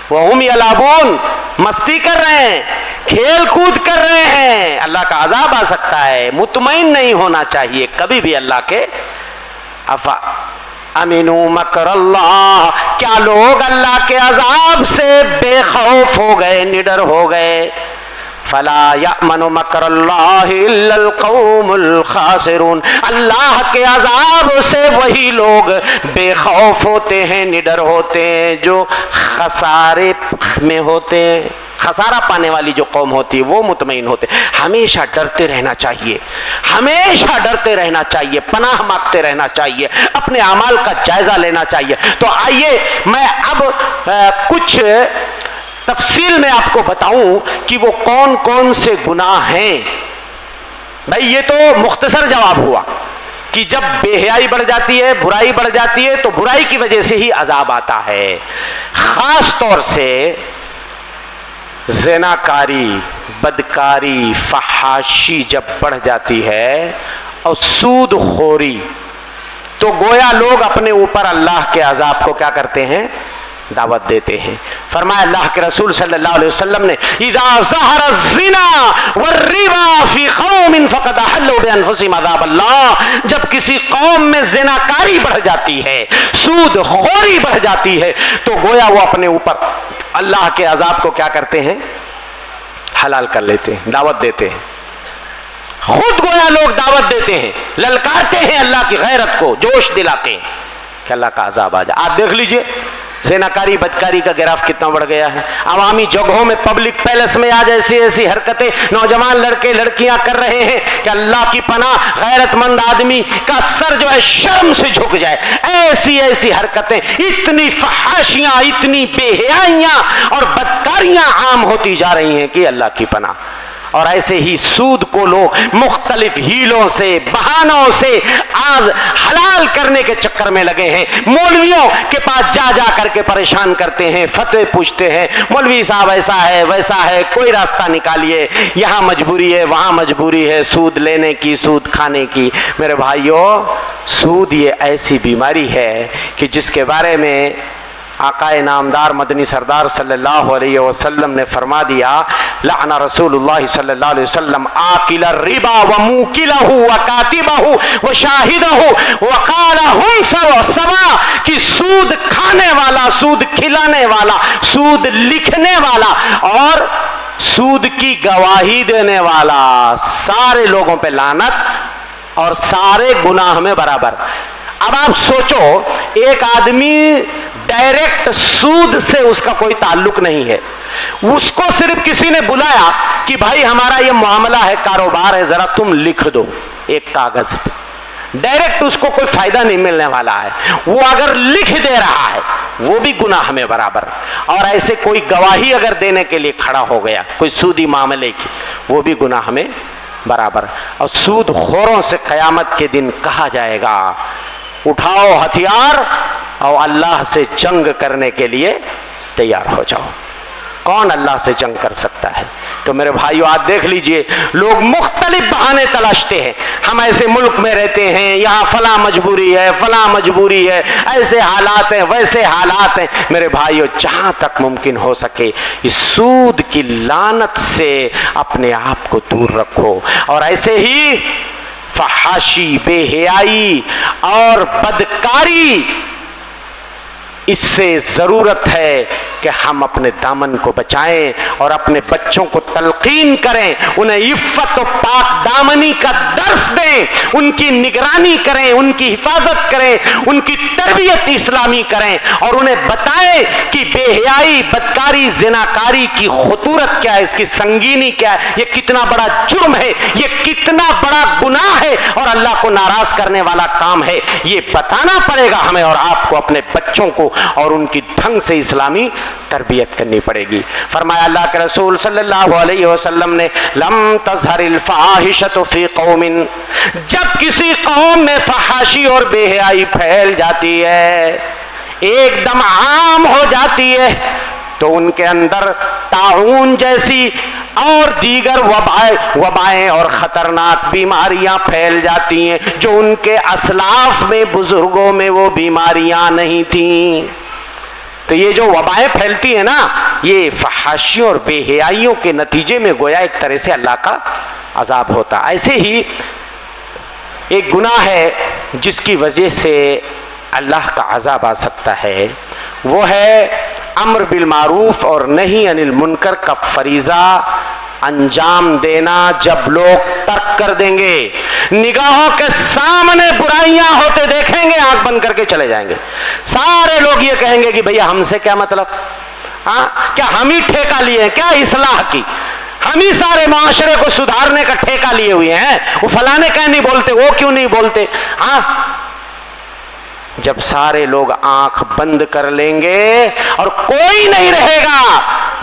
وہم یلعبون، مستی کر رہے ہیں، کھیل کود کر رہے ہیں، اللہ کا عذاب آ سکتا ہے. مطمئن نہیں ہونا چاہیے کبھی بھی اللہ کے. امنوا مکر اللہ، کیا لوگ اللہ کے عذاب سے بے خوف ہو گئے، نڈر ہو گئے؟ فلا یأمن مکر اللہ الا القوم الخاسرون. اللہ کے عذاب سے وہی لوگ بے خوف ہوتے ہیں، نڈر ہوتے ہیں جو خسارے میں ہوتے ہیں. خسارہ پانے والی جو قوم ہوتی ہے وہ مطمئن ہوتے. ہمیشہ ڈرتے رہنا چاہیے، ہمیشہ ڈرتے رہنا چاہیے، پناہ مانگتے رہنا چاہیے، اپنے اعمال کا جائزہ لینا چاہیے. تو آئیے میں اب کچھ تفصیل میں آپ کو بتاؤں کہ وہ کون کون سے گناہ ہیں. بھائی یہ تو مختصر جواب ہوا کہ جب بے حیائی بڑھ جاتی ہے، برائی بڑھ جاتی ہے تو برائی کی وجہ سے ہی عذاب آتا ہے. خاص طور سے زناکاری، بدکاری، فحاشی جب بڑھ جاتی ہے اور سود خوری، تو گویا لوگ اپنے اوپر اللہ کے عذاب کو کیا کرتے ہیں؟ دعوت دیتے ہیں. فرمایا اللہ کے رسول صلی اللہ علیہ وسلم نے اذا ظہر الزنا والربا فی قوم فقد احلوا بانفسهم عذاب اللہ. جب کسی قوم میں زناکاری بڑھ جاتی ہے، سود خوری بڑھ جاتی ہے، تو گویا وہ اپنے اوپر اللہ کے عذاب کو کیا کرتے ہیں؟ حلال کر لیتے ہیں، دعوت دیتے ہیں. خود گویا لوگ دعوت دیتے ہیں، للکارتے ہیں اللہ کی غیرت کو، جوش دلاتے ہیں کہ اللہ کا عذاب آ جائے. آپ دیکھ لیجئے زناکاری بدکاری کا گراف کتنا بڑھ گیا ہے. عوامی جگہوں میں، پبلک پیلس میں آج ایسی حرکتیں نوجوان لڑکے لڑکیاں کر رہے ہیں کہ اللہ کی پناہ غیرت مند آدمی کا سر جو ہے شرم سے جھک جائے. ایسی حرکتیں، اتنی فحاشیاں، اتنی بے حیائیاں اور بدکاریاں عام ہوتی جا رہی ہیں کہ اللہ کی پناہ. اور ایسے ہی سود کو لوگ مختلف ہیلوں سے، بہانوں سے آج حلال کرنے کے چکر میں لگے ہیں. مولویوں کے پاس جا کر کے پریشان کرتے ہیں، فتوے پوچھتے ہیں، مولوی صاحب ایسا ہے ویسا ہے، کوئی راستہ نکالیے، یہاں مجبوری ہے وہاں مجبوری ہے، سود لینے کی، سود کھانے کی. میرے بھائیوں، سود یہ ایسی بیماری ہے کہ جس کے بارے میں آقا نامدار مدنی سردار صلی اللہ علیہ وسلم نے فرما دیا لعن رسول اللہ صلی اللہ علیہ وسلم آکل الربا وموکلہ وکاتبہ وشاہدہ وقال ہم سوا، کہ سود کھانے والا، سود کھلانے والا، سود لکھنے والا اور سود کی گواہی دینے والا، سارے لوگوں پہ لعنت اور سارے گناہ میں برابر. اب آپ سوچو، ایک آدمی ڈائریکٹ سود سے اس کا کوئی تعلق نہیں ہے، اس کو صرف کسی نے بلایا کہ بھائی ہمارا یہ معاملہ ہے، کاروبار ہے، ذرا تم لکھ دو ایک کاغذ پہ. ڈائریکٹ اس کو کوئی فائدہ نہیں ملنے والا ہے، وہ اگر لکھ دے رہا ہے وہ بھی گناہ میں برابر. اور ایسے کوئی گواہی اگر دینے کے لیے کھڑا ہو گیا کوئی سودی معاملے کی، وہ بھی گناہ میں برابر. اور سود خوروں سے قیامت کے دن کہا جائے گا اٹھاؤ ہتھیار اور اللہ سے جنگ کرنے کے لیے تیار ہو جاؤ. کون اللہ سے جنگ کر سکتا ہے؟ تو میرے بھائیو آج دیکھ لیجئے، لوگ مختلف بہانے تلاشتے ہیں، ہم ایسے ملک میں رہتے ہیں، یہاں فلاں مجبوری ہے، فلاں مجبوری ہے، ایسے حالات ہیں، ویسے حالات ہیں۔ میرے بھائیو جہاں تک ممکن ہو سکے اس سود کی لعنت سے اپنے آپ کو دور رکھو، اور ایسے ہی فحاشی، بے حیائی اور بدکاری، اس سے ضرورت ہے کہ ہم اپنے دامن کو بچائیں اور اپنے بچوں کو تلقین کریں، انہیں عفت و پاک دامنی کا درس دیں، ان کی نگرانی کریں، ان کی حفاظت کریں، ان کی تربیت اسلامی کریں، اور انہیں بتائیں کہ بے حیائی، بدکاری، زناکاری کی خطورت کیا ہے، اس کی سنگینی کیا ہے، یہ کتنا بڑا جرم ہے، یہ کتنا بڑا گناہ ہے اور اللہ کو ناراض کرنے والا کام ہے۔ یہ بتانا پڑے گا ہمیں اور آپ کو، اپنے بچوں کو، اور ان کی ڈھنگ سے اسلامی تربیت کرنی پڑے گی۔ فرمایا اللہ کے رسول صلی اللہ علیہ وسلم نے، لم تظہر الفاحشۃ فی قوم، جب کسی قوم میں فحاشی اور بے حیائی پھیل جاتی ہے، ایک دم عام ہو جاتی ہے، تو ان کے اندر طاعون جیسی اور دیگر وبائیں اور خطرناک بیماریاں پھیل جاتی ہیں، جو ان کے اسلاف میں، بزرگوں میں وہ بیماریاں نہیں تھیں۔ تو یہ جو وبائیں پھیلتی ہیں نا، یہ فحاشیوں اور بے حیائیوں کے نتیجے میں گویا ایک طرح سے اللہ کا عذاب ہوتا۔ ایسے ہی ایک گناہ ہے جس کی وجہ سے اللہ کا عذاب آ سکتا ہے، وہ ہے امر بالمعروف اور نہی عن المنکر کا فریضہ انجام دینا۔ جب لوگ ترک کر دیں گے، نگاہوں کے سامنے برائیاں ہوتے دیکھیں گے، آنکھ بند کر کے چلے جائیں گے، سارے لوگ یہ کہیں گے کہ بھیا ہم سے کیا مطلب، کیا ہم ہی ٹھیکہ لیے ہیں کیا اصلاح کی، ہم ہی سارے معاشرے کو سدھارنے کا ٹھیکہ لیے ہوئے ہیں، وہ فلانے کہیں نہیں بولتے، وہ کیوں نہیں بولتے۔ جب سارے لوگ آنکھ بند کر لیں گے اور کوئی نہیں رہے گا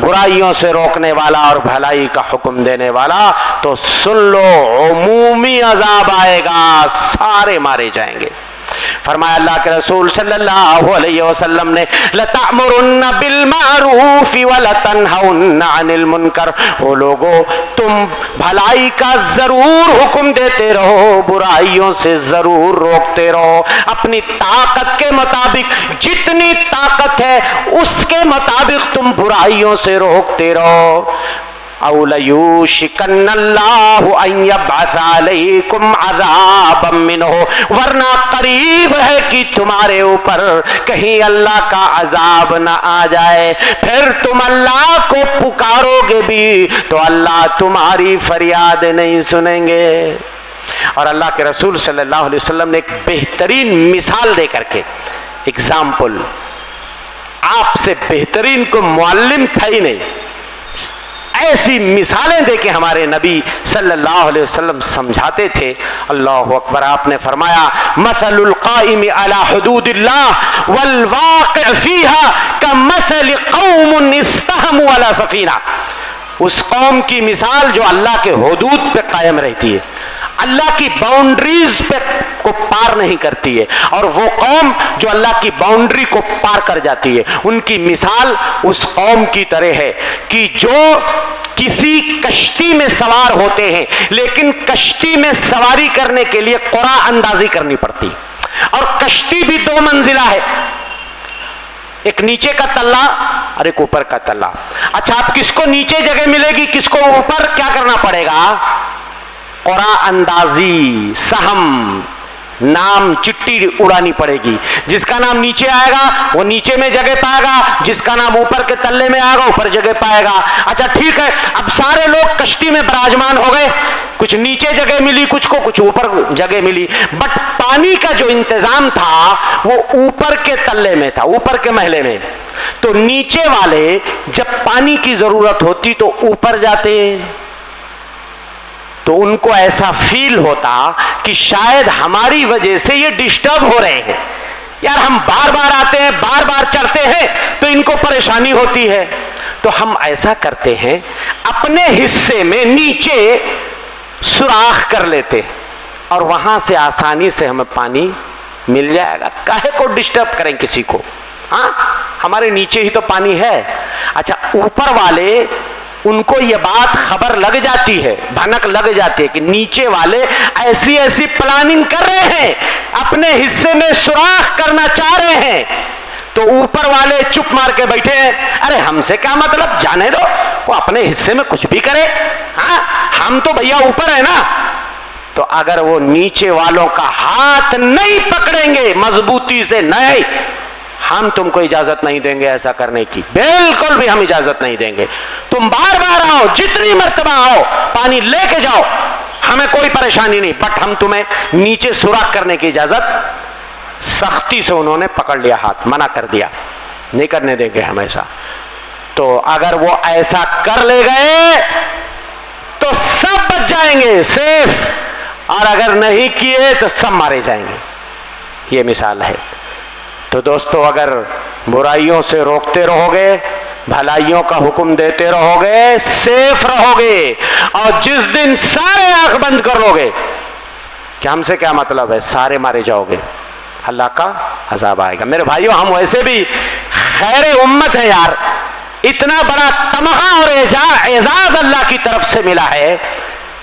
برائیوں سے روکنے والا اور بھلائی کا حکم دینے والا، تو سن لو عمومی عذاب آئے گا، سارے مارے جائیں گے۔ فرمایا اللہ کے رسول صلی اللہ علیہ وسلم نے، لَتَأْمُرُنَّ بِالْمَعْرُوفِ وَلَتَنْهَوْنَ عَنِ الْمُنْكَرِ، وہ لوگوں تم بھلائی کا ضرور حکم دیتے رہو، برائیوں سے ضرور روکتے رہو، اپنی طاقت کے مطابق، جتنی طاقت ہے اس کے مطابق تم برائیوں سے روکتے رہو۔ أَوْ لَيُوشِكَنَّ اللَّهُ أَن يَبْعَثَ عَلَيْكُمْ عَذَابًا مِّنْهُ، ورنہ قریب ہے کہ تمہارے اوپر کہیں اللہ کا عذاب نہ آ جائے، پھر تم اللہ کو پکارو گے بھی تو اللہ تمہاری فریاد نہیں سنیں گے۔ اور اللہ کے رسول صلی اللہ علیہ وسلم نے ایک بہترین مثال دے کر کے، اگزامپل، آپ سے بہترین کو معلم تھا ہی نہیں، ایسی مثالیں دے کے ہمارے نبی صلی اللہ علیہ وسلم سمجھاتے تھے۔ اللہ اکبر، آپ نے فرمایا، مثل القائم علی حدود اللہ والواقع فیہا کمثل قوم استہموا علی سفینہ، اس قوم کی مثال جو اللہ کے حدود پہ قائم رہتی ہے، اللہ کی باؤنڈریز پہ کو پار نہیں کرتی ہے، اور وہ قوم جو اللہ کی باؤنڈری کو پار کر جاتی ہے، ان کی مثال اس قوم کی طرح ہے کہ جو کسی کشتی میں سوار ہوتے ہیں، لیکن کشتی میں سواری کرنے کے لیے قرع اندازی کرنی پڑتی، اور کشتی بھی دو منزلہ ہے، ایک نیچے کا تلہ اور ایک اوپر کا تلہ۔ اچھا، اب کس کو نیچے جگہ ملے گی، کس کو اوپر کیا کرنا پڑے گا؟ قرع اندازی، سہم، نام چٹی اڑانی پڑے گی، جس کا نام نیچے آئے گا وہ نیچے میں جگہ پائے گا، جس کا نام اوپر کے تلے میں آئے گا اوپر جگہ پائے گا۔ اچھا ٹھیک ہے، اب سارے لوگ کشتی میں براجمان ہو گئے، کچھ نیچے جگہ ملی کچھ کو، کچھ اوپر جگہ ملی، بٹ پانی کا جو انتظام تھا وہ اوپر کے تلے میں تھا، اوپر کے محلے میں، تو نیچے والے جب پانی کی ضرورت ہوتی تو اوپر جاتے، تو ان کو ایسا فیل ہوتا کہ شاید ہماری وجہ سے یہ ڈسٹرب ہو رہے ہیں، یار ہم بار بار آتے ہیں، بار بار چڑھتے ہیں تو ان کو پریشانی ہوتی ہے، تو ہم ایسا کرتے ہیں اپنے حصے میں نیچے سوراخ کر لیتے اور وہاں سے آسانی سے ہمیں پانی مل جائے گا، کاہے کو ڈسٹرب کریں کسی کو، ہاں ہمارے نیچے ہی تو پانی ہے، اچھا اوپر والے ان کو یہ بات خبر لگ جاتی ہے، بھنک لگ جاتی ہے کہ نیچے والے ایسی ایسی پلاننگ کر رہے ہیں، اپنے حصے میں سوراخ کرنا چاہ رہے ہیں، تو اوپر والے چپ مار کے بیٹھے ہیں، ارے ہم سے کیا مطلب، جانے دو، وہ اپنے حصے میں کچھ بھی کرے، ہاں ہم تو بھیا اوپر ہے نا۔ تو اگر وہ نیچے والوں کا ہاتھ نہیں پکڑیں گے مضبوطی سے، نہیں ہم تم کو اجازت نہیں دیں گے ایسا کرنے کی، بالکل بھی ہم اجازت نہیں دیں گے، تم بار بار آؤ، جتنی مرتبہ آؤ، پانی لے کے جاؤ، ہمیں کوئی پریشانی نہیں، بٹ ہم تمہیں نیچے سوراخ کرنے کی اجازت، سختی سے انہوں نے پکڑ لیا ہاتھ، منع کر دیا، نہیں کرنے دیں گے ہم ایسا۔ تو اگر وہ ایسا کر لے گئے تو سب بچ جائیں گے سیف، اور اگر نہیں کیے تو سب مارے جائیں گے، یہ مثال ہے۔ تو دوستو اگر برائیوں سے روکتے رہو گے، بھلائیوں کا حکم دیتے رہو گے، سیف رہو گے، اور جس دن سارے آنکھ بند کر لو گے کہ ہم سے کیا مطلب ہے، سارے مارے جاؤ گے، اللہ کا عذاب آئے گا۔ میرے بھائیوں ہم ویسے بھی خیر امت ہے یار، اتنا بڑا تمغہ اور اعزاز اللہ کی طرف سے ملا ہے،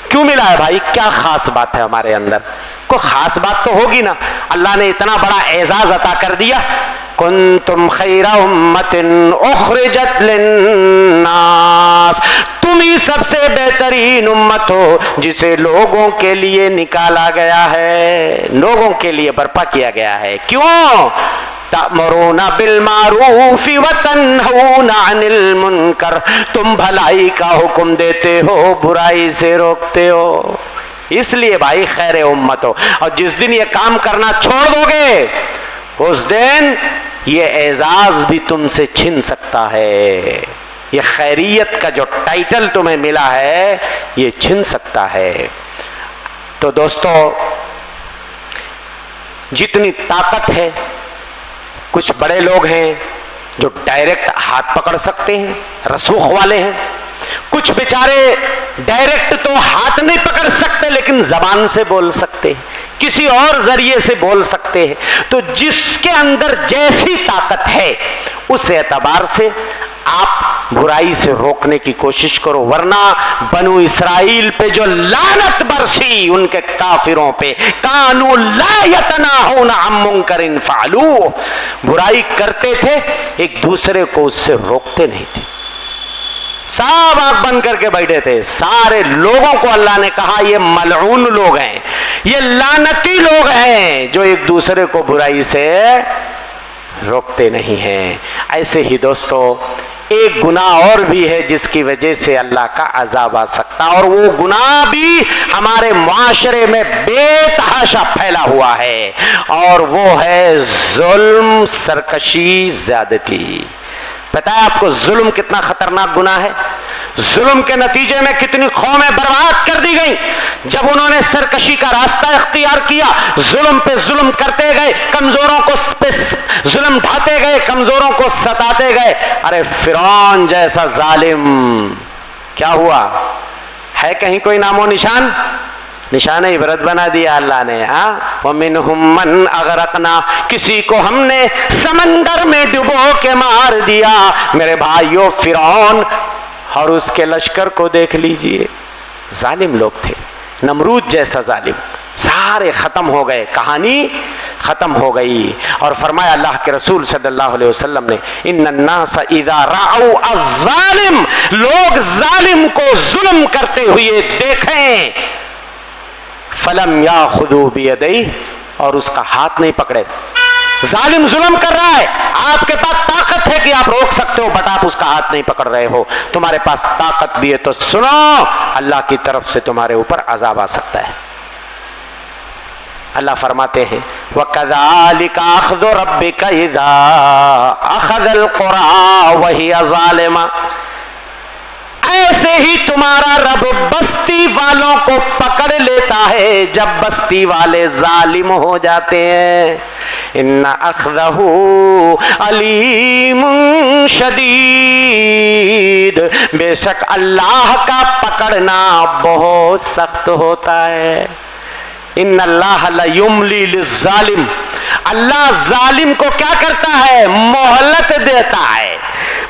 کیوں ملا ہے بھائی؟ کیا خاص بات ہے ہمارے اندر؟ کوئی خاص بات تو ہوگی نا، اللہ نے اتنا بڑا اعزاز عطا کر دیا۔ کنتم خیر امت اخرجت للناس، تم ہی سب سے بہترین امت ہو جسے لوگوں کے لیے نکالا گیا ہے، لوگوں کے لیے برپا کیا گیا ہے۔ کیوں؟ تأمرون بالمعروف وتنہون عن المنکر، تم بھلائی کا حکم دیتے ہو، برائی سے روکتے ہو، اس لیے بھائی خیر امت ہو۔ اور جس دن یہ کام کرنا چھوڑ دو گے اس دن یہ اعزاز بھی تم سے چھن سکتا ہے، یہ خیریت کا جو ٹائٹل تمہیں ملا ہے یہ چھن سکتا ہے۔ تو دوستو جتنی طاقت ہے، کچھ بڑے لوگ ہیں جو ڈائریکٹ ہاتھ پکڑ سکتے ہیں، رسوخ والے ہیں، کچھ بیچارے ڈائریکٹ تو ہاتھ نہیں پکڑ سکتے لیکن زبان سے بول سکتے ہیں، کسی اور ذریعے سے بول سکتے ہیں۔ تو جس کے اندر جیسی طاقت ہے اس اعتبار سے آپ برائی سے روکنے کی کوشش کرو، ورنہ بنو اسرائیل پہ جو لعنت برسی ان کے کافروں پہ، کانوا لا یتناہون عن منکر فعلوہ، برائی کرتے تھے ایک دوسرے کو اس سے روکتے نہیں تھے، سب آنکھ بند کر کے بیٹھے تھے۔ سارے لوگوں کو اللہ نے کہا یہ ملعون لوگ ہیں، یہ لعنتی لوگ ہیں جو ایک دوسرے کو برائی سے روکتے نہیں ہیں۔ ایسے ہی دوستو ایک گناہ اور بھی ہے جس کی وجہ سے اللہ کا عذاب آ سکتا، اور وہ گناہ بھی ہمارے معاشرے میں بے تحاشا پھیلا ہوا ہے، اور وہ ہے ظلم، سرکشی، زیادتی۔ پتہ ہے آپ کو ظلم کتنا خطرناک گناہ ہے؟ ظلم کے نتیجے میں کتنی قومیں برباد کر دی گئیں جب انہوں نے سرکشی کا راستہ اختیار کیا، ظلم پہ ظلم کرتے گئے، کمزوروں کو ظلم ڈھاتے گئے، کمزوروں کو ستاتے گئے۔ ارے فرعون جیسا ظالم کیا ہوا ہے؟ کہیں کوئی نام و نشان؟ نشان عبرت بنا دیا اللہ نے۔ وَمِنْهُمْ مَنْ أَغْرَقْنَا، کسی کو ہم نے سمندر میں ڈبو کے مار دیا۔ میرے بھائیو فرعون اور اس کے لشکر کو دیکھ لیجئے، ظالم لوگ تھے، نمرود جیسا ظالم، سارے ختم ہو گئے، کہانی ختم ہو گئی۔ اور فرمایا اللہ کے رسول صلی اللہ علیہ وسلم نے، ان الناس اذا رعوا الظالم، لوگ ظالم کو ظلم کرتے ہوئے دیکھیں، فلم یاخذوا بیدیہ، اور اس کا ہاتھ نہیں پکڑے۔ ظالم ظلم کر رہا ہے، آپ کے پاس طاقت ہے کہ آپ روک سکتے ہو، بٹ آپ اس کا ہاتھ نہیں پکڑ رہے ہو۔ تمہارے پاس طاقت بھی ہے تو سنو، اللہ کی طرف سے تمہارے اوپر عذاب آ سکتا ہے۔ اللہ فرماتے ہیں وَكَذَلِكَ أَخْذُ رَبِّكَ إِذَا أَخَذَ الْقُرَىٰ وَهِيَ ظَالِمَةٌ، ایسے ہی تمہارا رب بستی والوں کو پکڑ لیتا ہے جب بستی والے ظالم ہو جاتے ہیں۔ ان اخذہ علیم شدید، بے شک اللہ کا پکڑنا بہت سخت ہوتا ہے۔ ان اللہ لیملی للظالم، اللہ ظالم کو کیا کرتا ہے؟ مہلت دیتا ہے،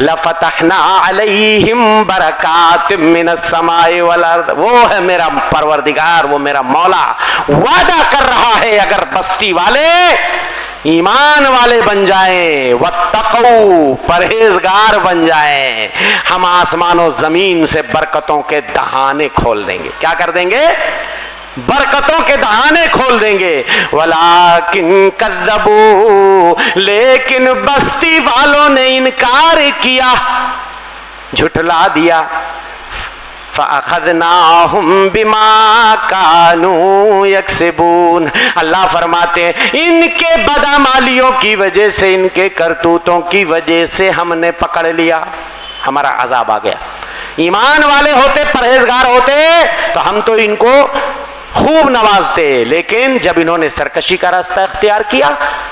لفتحنا علیہم برکات من السماء والارض. وہ ہے میرا پروردگار، وہ میرا مولا وعدہ کر رہا ہے اگر بستی والے ایمان والے بن جائیں، واتقوا پرہیزگار بن جائیں، ہم آسمان و زمین سے برکتوں کے دہانے کھول دیں گے. کیا کر دیں گے؟ برکتوں کے دہانے کھول دیں گے. وَلَٰكِن كَذَّبُوا، لیکن بستی والوں نے انکار کیا، جھٹلا دیا. فَأَخَذْنَاهُمْ بِمَا كَانُوا يَكْسِبُونَ. اللہ فرماتے ہیں ان کے بدعمالیوں کی وجہ سے، ان کے کرتوتوں کی وجہ سے ہم نے پکڑ لیا، ہمارا عذاب آ گیا. ایمان والے ہوتے، پرہیزگار ہوتے تو ہم تو ان کو خوب نوازتے، لیکن جب انہوں نے سرکشی کا راستہ اختیار کیا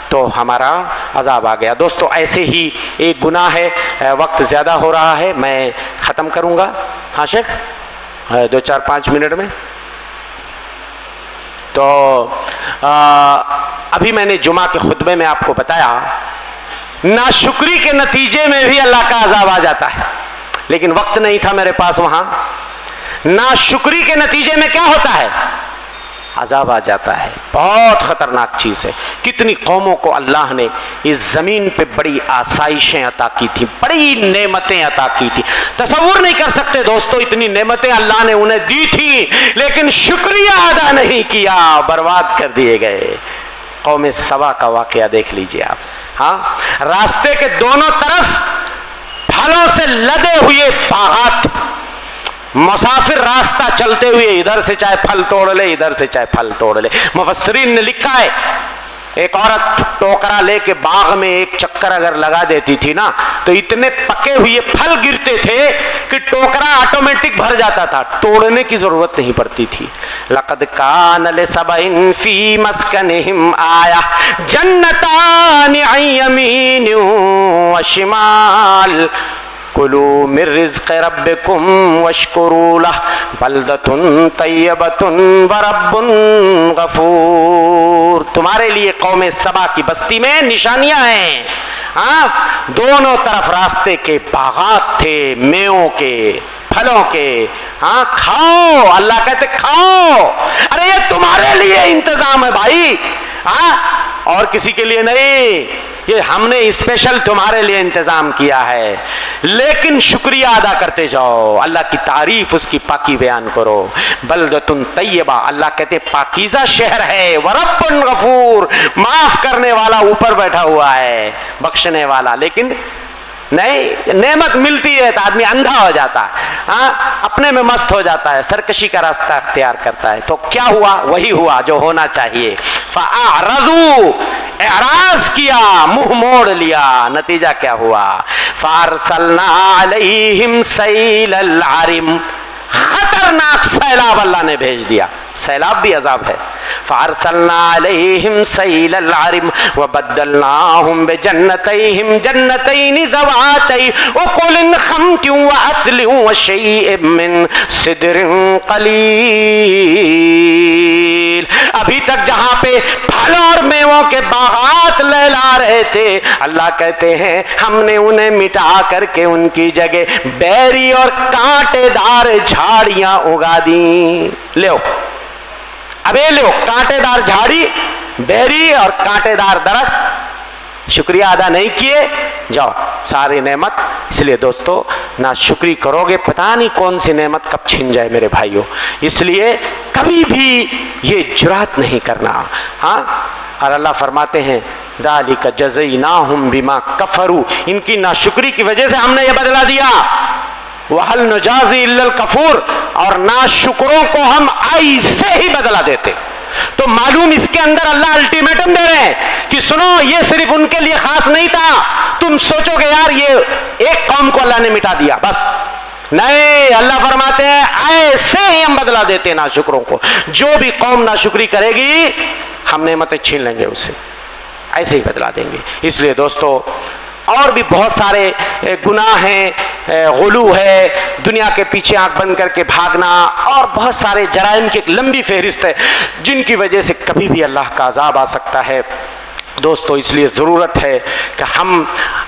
تو ہمارا عذاب آ گیا. دوستو ایسے ہی ایک گناہ ہے، وقت زیادہ ہو رہا ہے، میں ختم کروں گا. ہاں شیخ 2-4-5 منٹ میں. تو ابھی میں نے جمعہ کے خطبے میں آپ کو بتایا ناشکری کے نتیجے میں بھی اللہ کا عذاب آ جاتا ہے، لیکن وقت نہیں تھا میرے پاس. وہاں ناشکری کے نتیجے میں کیا ہوتا ہے؟ عذاب آ جاتا ہے. بہت خطرناک چیز ہے. کتنی قوموں کو اللہ نے اس زمین پہ بڑی آسائشیں عطا کی تھی، بڑی نعمتیں عطا کی تھی. تصور نہیں کر سکتے دوستو اتنی نعمتیں اللہ نے انہیں دی تھی، لیکن شکریہ ادا نہیں کیا، برباد کر دیے گئے. قوم سبا کا واقعہ دیکھ لیجئے آپ. ہاں راستے کے دونوں طرف پھلوں سے لدے ہوئے باغات، مسافر راستہ چلتے ہوئے ادھر سے چاہے پھل توڑ لے، ادھر سے چاہے پھل توڑ لے. مفسرین نے لکھا ہے ایک عورت ٹوکرا لے کے باغ میں ایک چکر اگر لگا دیتی تھی نا تو اتنے پکے ہوئے پھل گرتے تھے کہ ٹوکرا آٹومیٹک بھر جاتا تھا، توڑنے کی ضرورت نہیں پڑتی تھی. لقد کان لسبع فی مسکنہم آیہ جنتان عن یمین وشمال کلوا من رزق ربکم واشکروا لہ بلدۃ طیبۃ ورب غفور. تمہارے لیے قوم سبا کی بستی میں نشانیاں ہیں. ہاں دونوں طرف راستے کے باغات تھے، میووں کے، پھلوں کے. ہاں کھاؤ، اللہ کہتے کھاؤ. ارے یہ تمہارے لیے انتظام ہے بھائی، ہاں اور کسی کے لیے نہیں، یہ ہم نے اسپیشل تمہارے لیے انتظام کیا ہے. لیکن شکریہ ادا کرتے جاؤ، اللہ کی تعریف، اس کی پاکی بیان کرو. بلدۃ طیبہ، اللہ کہتے پاکیزہ شہر ہے. ورب غفور، معاف کرنے والا اوپر بیٹھا ہوا ہے، بخشنے والا. لیکن نہیں، نعمت ملتی ہے تو آدمی اندھا ہو جاتا ہے، ہاں اپنے میں مست ہو جاتا ہے، سرکشی کا راستہ اختیار کرتا ہے. تو کیا ہوا؟ وہی ہوا جو ہونا چاہیے. فَأَعْرَضُوا، اعراض کیا، منہ موڑ لیا. نتیجہ کیا ہوا؟ فَأَرْسَلْنَا عَلَيْهِمْ سَيْلَ الْعَرِمِ، خطرناک سیلاب اللہ نے بھیج دیا. سیلاب بھی عذاب ہے. فَأَرْسَلْنَا عَلَيْهِمْ سَيْلَ الْعَرِمِ وَبَدَّلْنَاهُمْ بِجَنَّتَيْهِمْ جَنَّتَيْنِ ذَوَاتَيْ أُكُلٍ خَمْطٍ وَعَسْلٍ وَشَيْءٍ مِّن سِدْرٍ قَلِيلٍ. ابھی تک جہاں پہ پھلوں اور میووں کے باغات لہلا رہے تھے، اللہ کہتے ہیں ہم نے انہیں مٹا کر کے ان کی جگہ بیری اور کانٹے دار جھاڑیاں اگا دیں. لو ابے لو، کانٹے دار جھاڑی، بیری اور کانٹے دار درخت. شکریہ ادا نہیں کیے، جاؤ ساری نعمت. اس لیے دوستو ناشکری کرو گے پتہ نہیں کون سی نعمت کب چھن جائے میرے بھائیوں. اس لیے کبھی بھی یہ جرات نہیں کرنا. ہاں اور اللہ فرماتے ہیں ذالک جزیناہم بما کفروا، ان کی ناشکری کی وجہ سے ہم نے یہ بدلہ دیا. وَهَلْ نُجَازِي إِلَّا الْكَفُورَ، اور ناشکروں کو ہم ایسے ہی بدلہ دیتے. تو معلوم اس کے اندر اللہ الٹیمیٹم دے رہے ہیں کہ سنو یہ صرف ان کے لیے خاص نہیں تھا. تم سوچو گے یار یہ ایک قوم کو اللہ نے مٹا دیا بس، نہیں. اللہ فرماتے ہیں ایسے ہی ہم بدلہ دیتے ہیں ناشکروں کو. جو بھی قوم ناشکری کرے گی ہم نعمتیں چھین لیں گے اس سے، ایسے ہی بدلہ دیں گے. اس لیے دوستو اور بھی بہت سارے گناہ ہیں، غلو ہے، دنیا کے پیچھے آنکھ بند کر کے بھاگنا، اور بہت سارے جرائم کی ایک لمبی فہرست ہے جن کی وجہ سے کبھی بھی اللہ کا عذاب آ سکتا ہے. دوستو اس لیے ضرورت ہے کہ ہم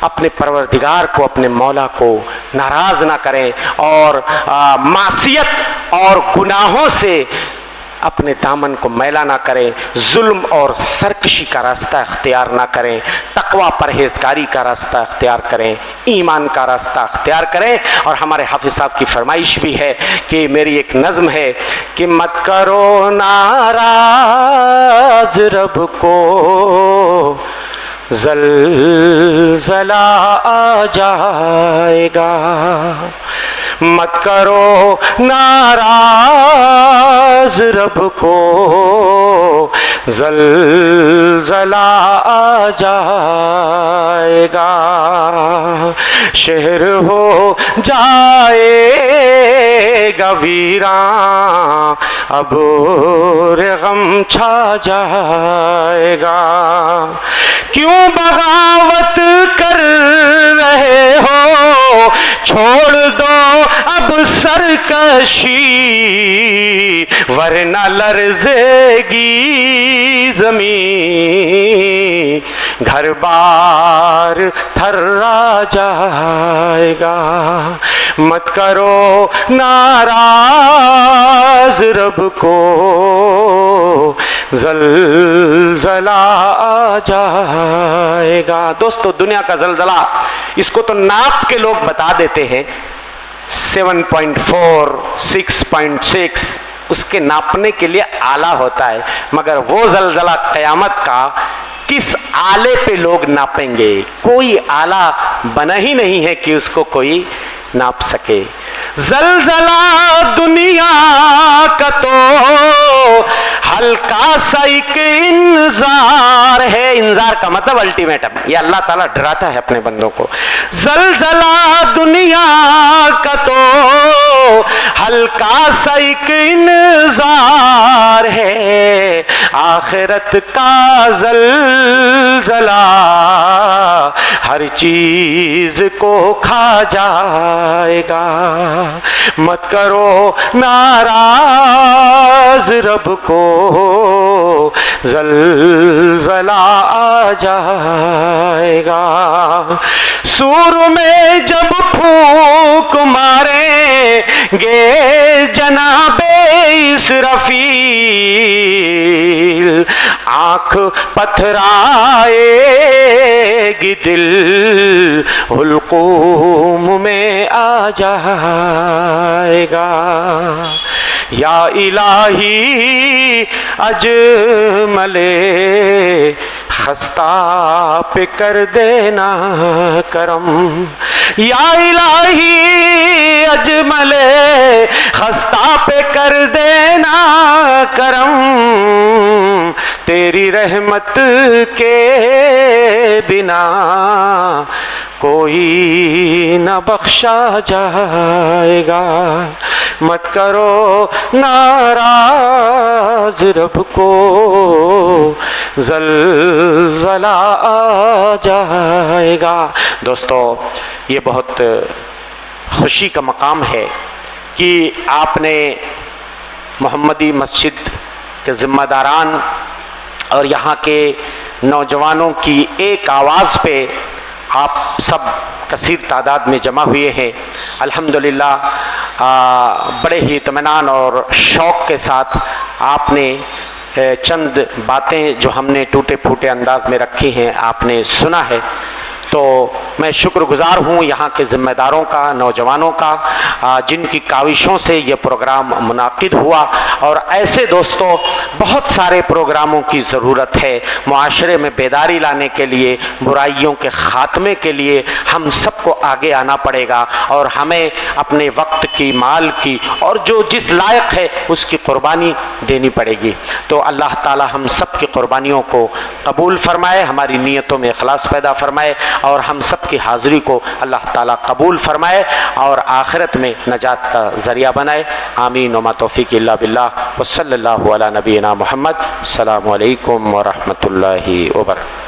اپنے پروردگار کو، اپنے مولا کو ناراض نہ کریں اور معصیت اور گناہوں سے اپنے دامن کو میلا نہ کریں، ظلم اور سرکشی کا راستہ اختیار نہ کریں، تقوی پرہیزگاری کا راستہ اختیار کریں، ایمان کا راستہ اختیار کریں۔ اور ہمارے حافظ صاحب کی فرمائش بھی ہے کہ میری ایک نظم ہے کہ مت کرو ناراض رب کو، زلزلہ آ جائے گا، مت کرو ناراض رب کو، زلزلہ آ جائے گا، شہر ہو جائے گا ویراں، اب غم چھا جائے گا، کیوں بغاوت کر رہے ہو، چھوڑ دو اب سرکشی، ورنہ لرزے گی زمین، گھر بار تھرا جائے گا، مت کرو ناراض رب کو، زلزلہ آ جائے گا۔ دوستو دنیا کا زلزلہ اس کو تو ناپ کے لوگ بتا دیتے ہیں، 7.4 6.6 اس کے ناپنے کے لیے آلہ ہوتا ہے، مگر وہ زلزلہ قیامت کا کس آلے پہ لوگ ناپیں گے؟ کوئی آلہ بنا ہی نہیں ہے کہ اس کو کوئی ناپ سکے۔ زلزلہ دنیا کا تو ہلکا سا ایک انذار ہے، انذار کا مطلب الٹیمیٹم، یہ اللہ تعالیٰ ڈراتا ہے اپنے بندوں کو۔ زلزلہ دنیا کا تو ہلکا سا ایک انذار ہے، آخرت کا زلزلہ ہر چیز کو کھا جائے گا، مت کرو ناراض رب کو، زلزلہ آ جائے گا، سور میں جب پھونک ماریں گے جناب اسرافیل، آنکھ پتھرائے گی دل حلقوم میں آ جائے گا، یا الہی اجمل خستہ پہ کر دینا کرم، یا الہی اجمل خستہ پہ کر دینا کرم، تیری رحمت کے بنا کوئی نہ بخشا جائے گا، مت کرو ناراض رب کو، زلزلہ آ جائے گا۔ دوستو یہ بہت خوشی کا مقام ہے کہ آپ نے محمدی مسجد کے ذمہ داران اور یہاں کے نوجوانوں کی ایک آواز پہ آپ سب کثیر تعداد میں جمع ہوئے ہیں۔ الحمدللہ بڑے ہی اطمینان اور شوق کے ساتھ آپ نے چند باتیں جو ہم نے ٹوٹے پھوٹے انداز میں رکھی ہیں آپ نے سنا ہے، تو میں شکر گزار ہوں یہاں کے ذمہ داروں کا، نوجوانوں کا، جن کی کاوشوں سے یہ پروگرام منعقد ہوا۔ اور ایسے دوستو بہت سارے پروگراموں کی ضرورت ہے معاشرے میں بیداری لانے کے لیے، برائیوں کے خاتمے کے لیے ہم سب کو آگے آنا پڑے گا، اور ہمیں اپنے وقت کی، مال کی، اور جو جس لائق ہے اس کی قربانی دینی پڑے گی۔ تو اللہ تعالی ہم سب کی قربانیوں کو قبول فرمائے، ہماری نیتوں میں اخلاص پیدا فرمائے، اور ہم سب کی حاضری کو اللہ تعالیٰ قبول فرمائے اور آخرت میں نجات کا ذریعہ بنائے۔ آمین وما توفیق الا باللہ، وصلی اللہ علی نبینا محمد۔ السلام علیکم ورحمۃ اللہ وبرکاتہ۔